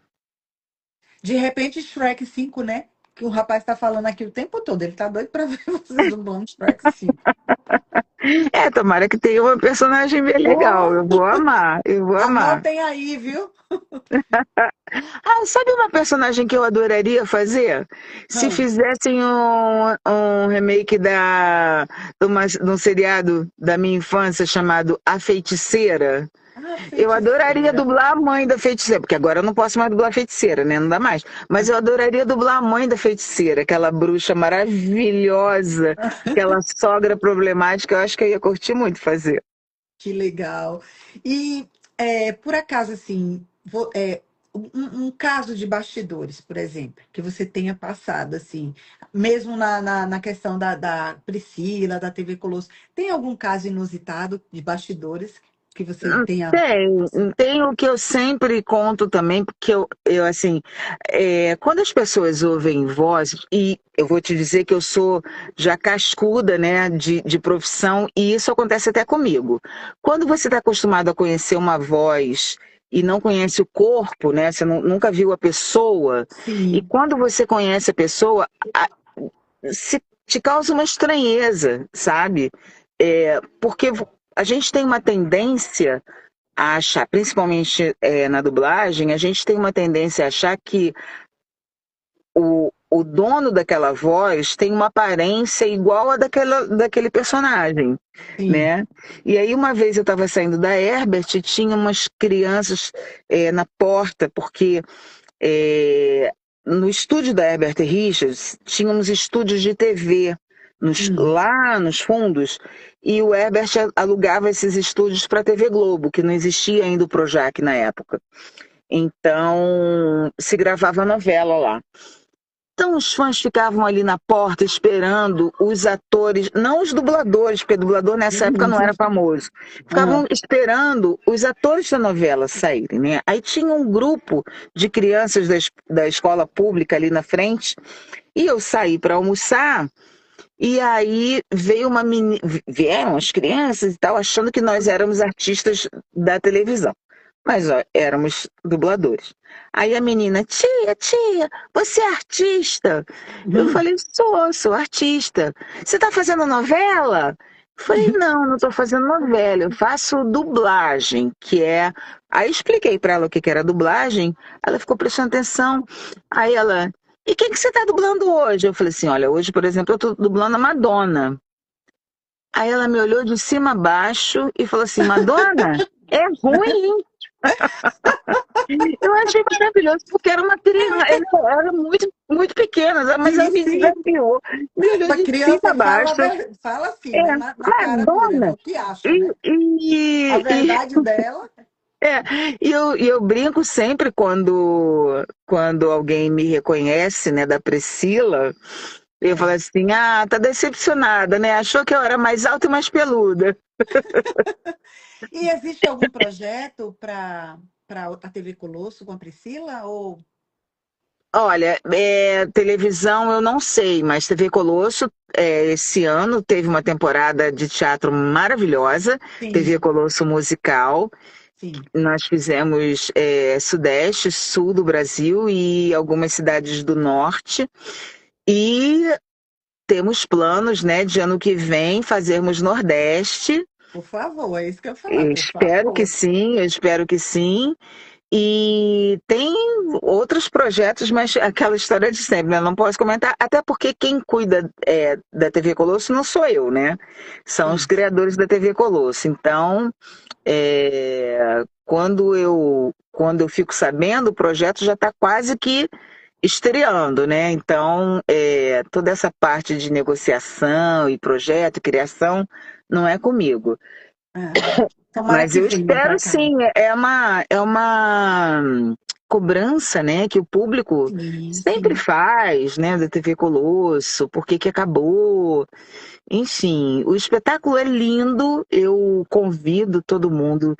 De repente, Shrek 5, né? Que o rapaz está falando aqui o tempo todo. Ele tá doido para ver você dublando Shrek 5. tomara que tenha uma personagem bem legal. Oh, Eu vou amar, eu vou amar. anotem aí, viu? Sabe uma personagem que eu adoraria fazer? Se Hum. fizessem um remake de um seriado da minha infância chamado A Feiticeira. Ah, Eu adoraria feiticeira. dublar a mãe da feiticeira, porque agora eu não posso mais dublar a feiticeira, né? Não dá mais. Mas eu adoraria dublar a mãe da feiticeira, aquela bruxa maravilhosa, aquela sogra problemática. Eu acho que eu ia curtir muito fazer. Que legal. E por acaso, assim, um caso de bastidores, por exemplo, que você tenha passado, assim, mesmo na questão da Priscila, da TV Colosso, tem algum caso inusitado de bastidores que você tenha Tem, passado? tem o que eu sempre conto também, porque eu assim, quando as pessoas ouvem voz, e eu vou te dizer que eu sou já cascuda, né, de profissão, e isso acontece até comigo. Quando você está acostumado a conhecer uma voz e não conhece o corpo, né, você nunca viu a pessoa, e Sim, quando você conhece a pessoa, se, te causa uma estranheza, sabe? Porque a gente tem uma tendência a achar, principalmente na dublagem, a gente tem uma tendência a achar que o dono daquela voz tem uma aparência igual a daquele personagem, sim. né? E aí uma vez eu estava saindo da Herbert e tinha umas crianças na porta, porque é, no estúdio da Herbert Richards tínhamos estúdios de TV Hum, lá nos fundos, e o Herbert alugava esses estúdios para a TV Globo, que não existia ainda o Projac na época. Então se gravava novela lá. Então os fãs ficavam ali na porta esperando os atores, não os dubladores, porque dublador nessa época não era uhum. famoso. Ah, Ficavam esperando os atores da novela saírem, né? Aí tinha um grupo de crianças da escola pública ali na frente, e eu saí para almoçar, e aí vieram as crianças e tal, achando que nós éramos artistas da televisão. Mas ó, éramos dubladores. Aí a menina, tia, você é artista? Eu hum. falei, sou artista. Você está fazendo novela? Eu falei, não estou fazendo novela, eu faço dublagem, que é. Aí expliquei para ela o que que era dublagem, ela ficou prestando atenção. Aí ela, e quem que você está dublando hoje? Eu falei assim, olha, hoje, por exemplo, eu estou dublando a Madonna. Aí ela me olhou de cima a baixo e falou assim, Madonna, é ruim. Eu achei maravilhoso, porque era uma criança, ela era muito, muito pequena, mas ela Sim, me sim. desafiou, me olhou A de cima a criança fala, baixo. fala assim, É, né? Na cara dura, Madonna. o que acha, E, né? A e, verdade dela. É, e eu brinco sempre quando alguém me reconhece, né, da Priscila, eu falo É. assim, tá decepcionada, né? Achou que eu era mais alta e mais peluda. E existe algum projeto para a TV Colosso com a Priscila? Ou Olha, televisão eu não sei, mas TV Colosso, esse ano teve uma temporada de teatro maravilhosa, TV sim, Colosso musical. sim. Nós fizemos Sudeste, Sul do Brasil e algumas cidades do Norte. E temos planos, né, de ano que vem fazermos Nordeste. Por favor, é isso que eu ia falar, por Espero que favor. sim, eu espero que sim. E tem outros projetos, mas aquela história de sempre, né? Não posso comentar, até porque quem cuida da TV Colosso não sou eu, né? São os Sim. criadores da TV Colosso. Então, quando eu quando eu fico sabendo, o projeto já está quase que estreando, né? Então, toda essa parte de negociação e projeto, criação, não é comigo. Ah, tomara Mas que eu venha espero para cá. sim, é uma cobrança, né, que o público Sim, sempre sim. faz, né, da TV Colosso, por que que acabou. Enfim, o espetáculo é lindo, eu convido todo mundo,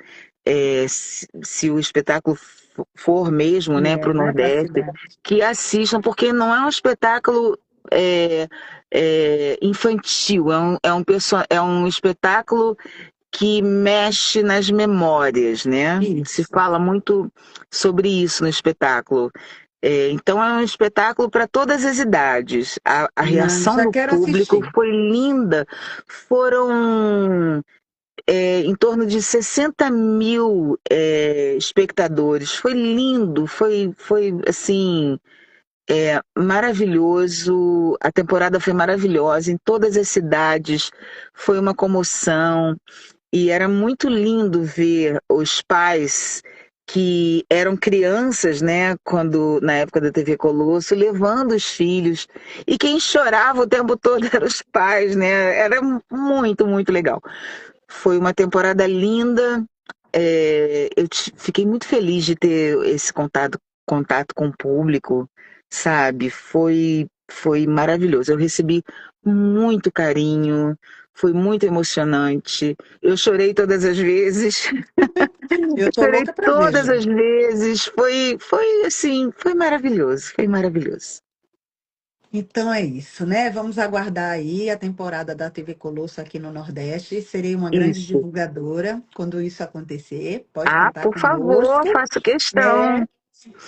se o espetáculo for mesmo, né, para o Né, para a Nordeste, cidade. que assistam, porque não é um espetáculo é, infantil, é um espetáculo que mexe nas memórias, né? Se Isso. fala muito sobre isso no espetáculo. Então é um espetáculo para todas as idades. A Não, reação já do quero público assistir. foi linda. Foram em torno de 60 mil espectadores. Foi lindo, foi assim, maravilhoso. A temporada foi maravilhosa em todas as cidades. Foi uma comoção. E era muito lindo ver os pais que eram crianças, né, quando na época da TV Colosso, levando os filhos. E quem chorava o tempo todo eram os pais, né? Era muito, muito legal. Foi uma temporada linda. Fiquei muito feliz de ter esse contato com o público, sabe? Foi maravilhoso. Eu recebi muito carinho, foi muito emocionante. Eu chorei todas as vezes, Eu tô chorei louca para ver todas já. as vezes. Foi assim, foi maravilhoso, foi maravilhoso. Então é isso, né? Vamos aguardar aí a temporada da TV Colosso aqui no Nordeste. Serei uma grande Isso. divulgadora quando isso acontecer. Pode Ah, contar por favor, conosco, faço questão. né?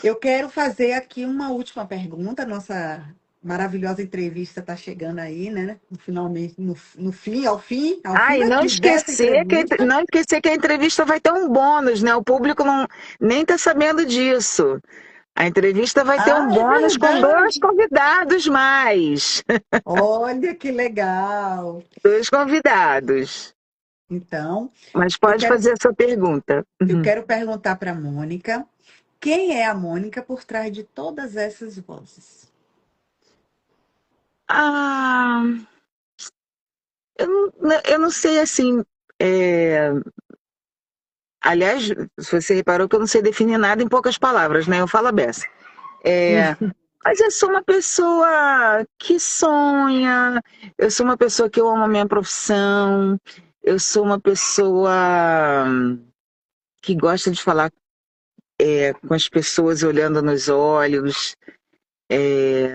Eu quero fazer aqui uma última pergunta. Nossa maravilhosa entrevista está chegando aí, né? Finalmente, no fim, ao Ah, fim e não dessa esquecer entrevista. que a entrevista vai ter um bônus, né? O público não nem está sabendo disso. A entrevista vai ter Ah, um é bônus com dois verdade. convidados mais. Olha que legal. Dois convidados. Então, Mas eu pode quero, fazer a sua pergunta. eu Uhum. quero perguntar para a Mônica, quem é a Mônica por trás de todas essas vozes? Ah, eu não sei assim. é, Aliás, se você reparou que eu não sei definir nada em poucas palavras, né? Eu falo a beça. É, Mas eu sou uma pessoa que sonha, eu sou uma pessoa que eu amo a minha profissão, eu sou uma pessoa que gosta de falar com as pessoas olhando nos olhos. É,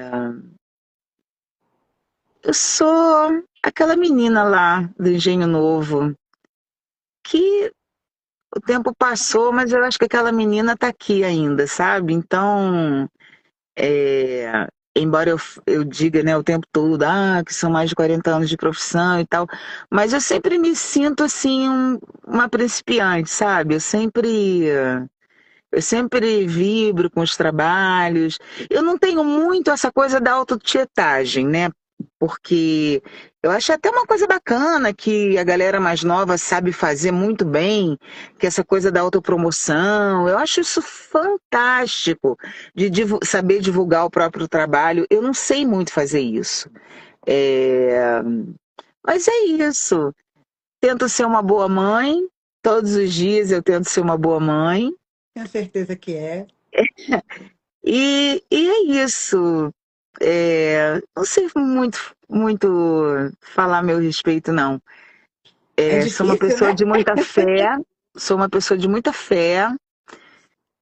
Eu sou aquela menina lá do Engenho Novo, que o tempo passou, mas eu acho que aquela menina tá aqui ainda, sabe? Então, embora eu diga, né, o tempo todo, que são mais de 40 anos de profissão e tal, mas eu sempre me sinto assim uma principiante, sabe? Eu sempre vibro com os trabalhos. Eu não tenho muito essa coisa da autotietagem, né? Porque eu acho até uma coisa bacana que a galera mais nova sabe fazer muito bem, que é essa coisa da autopromoção. Eu acho isso fantástico, de saber divulgar o próprio trabalho. Eu não sei muito fazer isso. É, Mas é isso. Tento ser uma boa mãe. Todos os dias eu tento ser uma boa mãe. Tenho certeza que é. E é isso. Não sei muito, muito falar a meu respeito, não. É Sou uma difícil, pessoa né? de muita fé, sou uma pessoa de muita fé,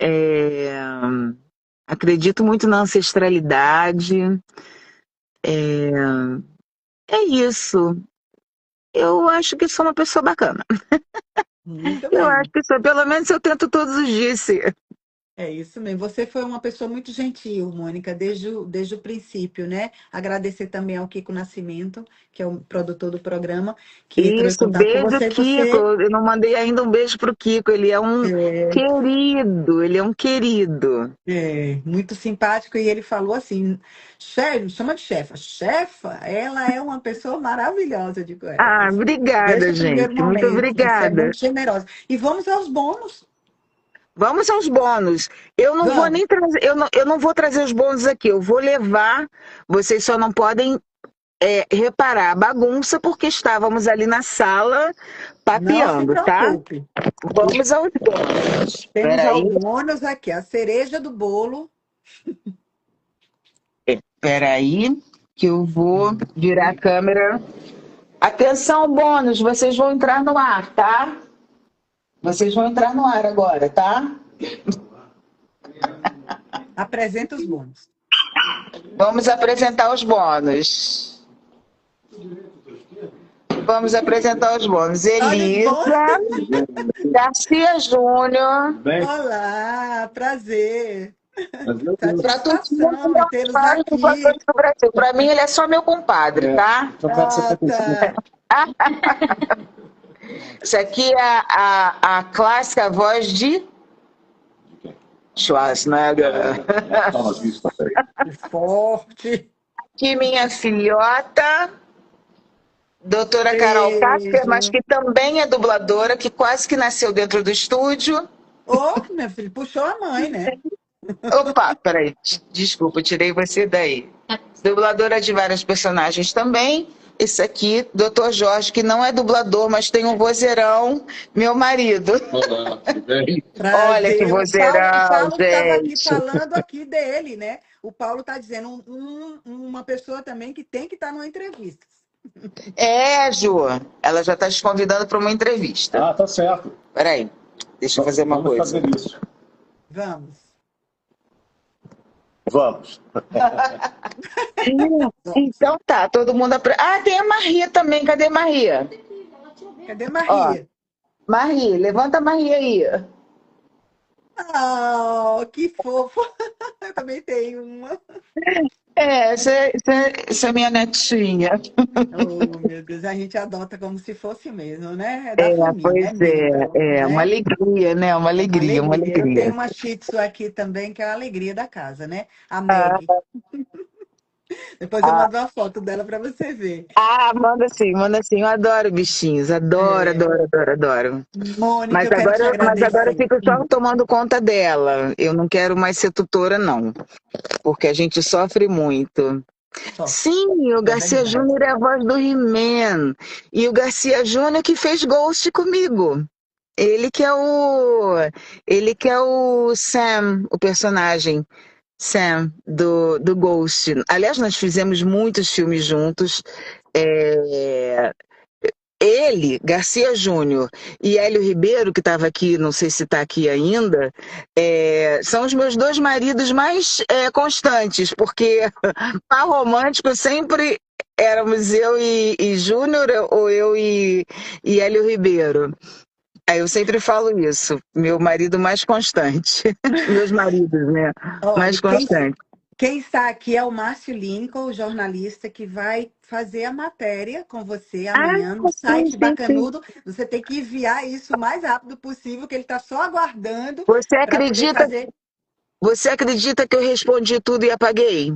é, acredito muito na ancestralidade. É isso. Eu acho que sou uma pessoa bacana. Muito Eu acho bem. que sou, pelo menos eu tento todos os dias ser. É isso mesmo. Você foi uma pessoa muito gentil, Mônica, desde o princípio, né? Agradecer também ao Kiko Nascimento, que é o produtor do programa, que entrou em Isso, contato com beijo, você. Kiko. Você Eu não mandei ainda um beijo pro Kiko. Ele é um é, querido, ele é um querido. muito simpático e ele falou assim, chefe, chama de chefa. Chefa, ela é uma pessoa maravilhosa, eu digo, Ah, desde obrigada, o primeiro gente. Muito momento. Você é obrigada. muito generosa. E vamos aos bônus. Vamos aos bônus. Eu não vou Vamos. nem trazer, eu não vou trazer os bônus aqui. Eu vou levar. Vocês só não podem reparar a bagunça porque estávamos ali na sala Não se papeando, tá? preocupe. Vamos aos bônus. Temos Peraí, alguns aqui, a cereja do bolo. peraí, que eu vou virar a câmera. Atenção, bônus, vocês vão entrar no ar, tá? Vocês vão entrar no ar agora, tá? Apresenta os bônus. Vamos apresentar os bônus. Vamos apresentar os bônus. Olha os bônus. Elisa, Garcia Júnior. Olá, prazer. Para todo Satisfação mundo, em é um tê-los dos maiores aqui. dubladores do Brasil. Para mim, ele é só meu compadre, tá? Ah, tá. Isso aqui é a clássica voz de Schwarzenegger. Forte. Aqui minha filhota, doutora Carol Casper, mas Beijo. que também é dubladora, que quase que nasceu dentro do estúdio. Ô, meu filho, puxou a mãe, né? Opa, peraí, desculpa, tirei você daí. Dubladora de vários personagens também. Esse aqui, Dr. Jorge, que não é dublador, mas tem um vozeirão, meu marido. Olá, tudo bem? Olha que Prazer. O vozeirão, Paulo estava aqui gente. falando aqui dele, né? O Paulo está dizendo uma pessoa também que tem que estar numa entrevista. É, Ju, ela já está te convidando para uma entrevista. Ah, tá certo. Peraí, deixa eu fazer uma Vamos coisa. fazer isso. Vamos. Vamos. Então tá, todo mundo. Ah, tem a Maria também. Cadê a Maria? Cadê Ó, Maria? Maria, levanta a Maria aí. Oh, que fofo. Eu também tenho uma. Essa é minha netinha. Oh, meu Deus, a gente adota como se fosse mesmo, né? É da família, é Pois meu, uma né? alegria, né? Uma É uma alegria, uma alegria. Eu tenho alegria. uma Shih Tzu aqui também, que é a alegria da casa, né? A Ah, Meg. Depois eu ah, mando uma foto dela para você ver. manda sim, manda sim. Eu adoro bichinhos, adoro, É. adoro, adoro, adoro. Mônica, eu quero te Mas agora eu agradecer. fico só tomando conta dela. Eu não quero mais ser tutora, não, porque a gente sofre muito. Sofre, Sim, o é Garcia verdade. Júnior é a voz do He-Man. E o Garcia Júnior que fez Ghost comigo. Ele que é o. Ele que é o Sam, o personagem Sam do Ghost. Aliás, nós fizemos muitos filmes juntos. É, Ele, Garcia Júnior e Hélio Ribeiro, que estava aqui, não sei se está aqui ainda, são os meus dois maridos mais constantes, porque par romântico sempre éramos eu e Júnior, ou eu e Hélio Ribeiro. Aí eu sempre falo isso, meu marido mais constante. Meus maridos, né? Olha, Mais constante. quem está aqui é o Márcio Lincoln, o jornalista que vai fazer a matéria com você Ah, amanhã no sim, site sim, sim. Bacanudo. Você tem que enviar isso o mais rápido possível, que ele está só aguardando Você para poder acredita, fazer. você acredita que eu respondi tudo e apaguei?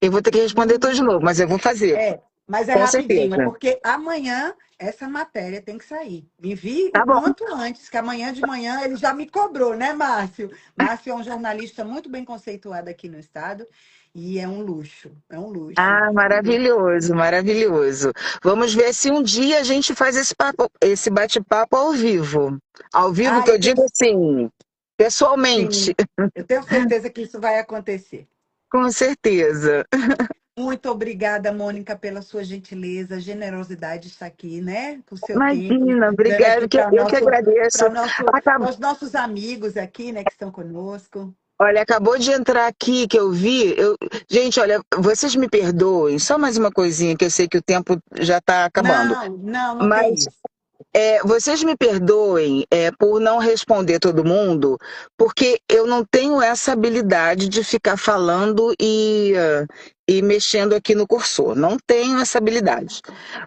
Eu vou ter que responder tudo de novo, mas eu vou fazer, Mas é com rapidinho, é certeza. porque amanhã essa matéria tem que sair. Me envie o Tá bom. quanto antes, que amanhã de manhã ele já me cobrou, né, Márcio? Márcio é um jornalista muito bem conceituado aqui no estado e é um luxo, é um luxo. Ah, maravilhoso, maravilhoso. Vamos ver se um dia a gente faz esse bate-papo ao vivo. Ao vivo que eu Eu tenho, digo assim, pessoalmente, sim, eu tenho certeza que isso vai acontecer. com certeza. Muito obrigada, Mônica, pela sua gentileza, generosidade de estar aqui, né? Com o seu tempo, Imagina, dando aqui obrigado, que eu que agradeço. para os nossos amigos aqui, né, que estão conosco. Olha, acabou de entrar aqui que eu vi. Gente, olha, vocês me perdoem, só mais uma coisinha que eu sei que o tempo já está acabando. Não tem Mas isso. vocês me perdoem por não responder todo mundo, porque eu não tenho essa habilidade de ficar falando e mexendo aqui no cursor. Não tenho essa habilidade.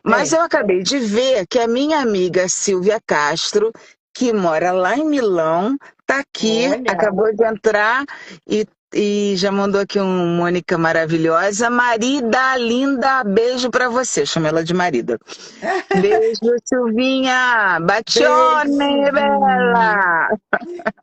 Mas eu acabei de ver que a minha amiga Silvia Castro, que mora lá em Milão, está aqui, Olha, acabou de entrar e e já mandou aqui um Mônica maravilhosa. Marida, linda, beijo pra você. Chama ela de Marida. Beijo, Silvinha. Beijo, Bacione, Silvinha. bela.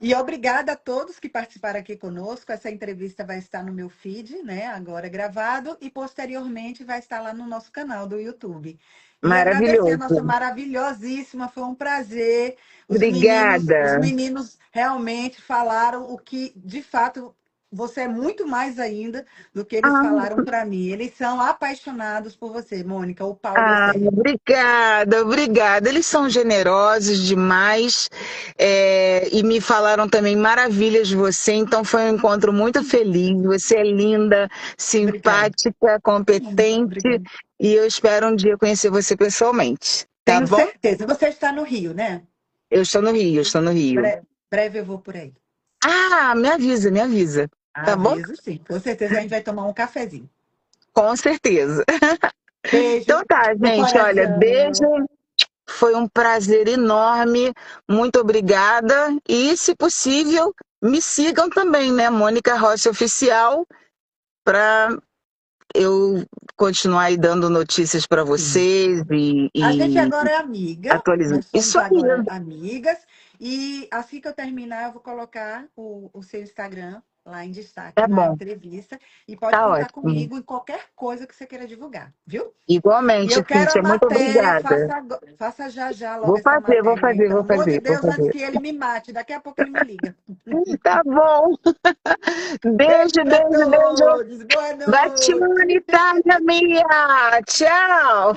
E obrigada a todos que participaram aqui conosco. Essa entrevista vai estar no meu feed, né? Agora gravado, e posteriormente vai estar lá no nosso canal do YouTube. E agradecer a nossa Maravilhoso. maravilhosíssima, foi um prazer. Os Obrigada. meninos realmente falaram o que, de fato, você é muito mais ainda do que eles Ah, falaram para mim. Eles são apaixonados por você, Mônica, o Paulo e o ah, Sérgio. obrigada, obrigada. Eles são generosos demais, e me falaram também maravilhas de você, então foi um encontro muito feliz. Você é linda, Obrigada. simpática, competente, Obrigada. e eu espero um dia conhecer você pessoalmente, tá Tenho bom? certeza. Você está no Rio, né? Eu estou no Rio, eu estou no Rio. Breve eu vou por aí. Ah, me avisa, tá bom? Aviso, sim. Com certeza a gente vai tomar um cafezinho. Com certeza. Então Beijo tá, no gente, olha, beijo. coração. Foi um prazer enorme. Muito obrigada. E, se possível, me sigam também, né? Mônica Rossi Oficial, para eu continuar aí dando notícias para Sim. vocês A gente e agora é amiga, atualizando. nós somos Isso aí, agora amigas. E assim que eu terminar, eu vou colocar o seu Instagram lá em destaque tá na bom, entrevista. E pode tá contar ótimo. comigo em qualquer coisa que você queira divulgar, viu? E Igualmente, eu quero a Cíntia, muito matéria, obrigada. faça já já logo essa Vou matéria aí. fazer, Pelo vou amor de fazer, vou Deus, antes fazer. que ele me mate. Daqui a pouco ele me liga. Tá bom. Beijo Beijo, para beijo, beijo. todos. Boa Batimani, noite. Itália, minha. Tchau.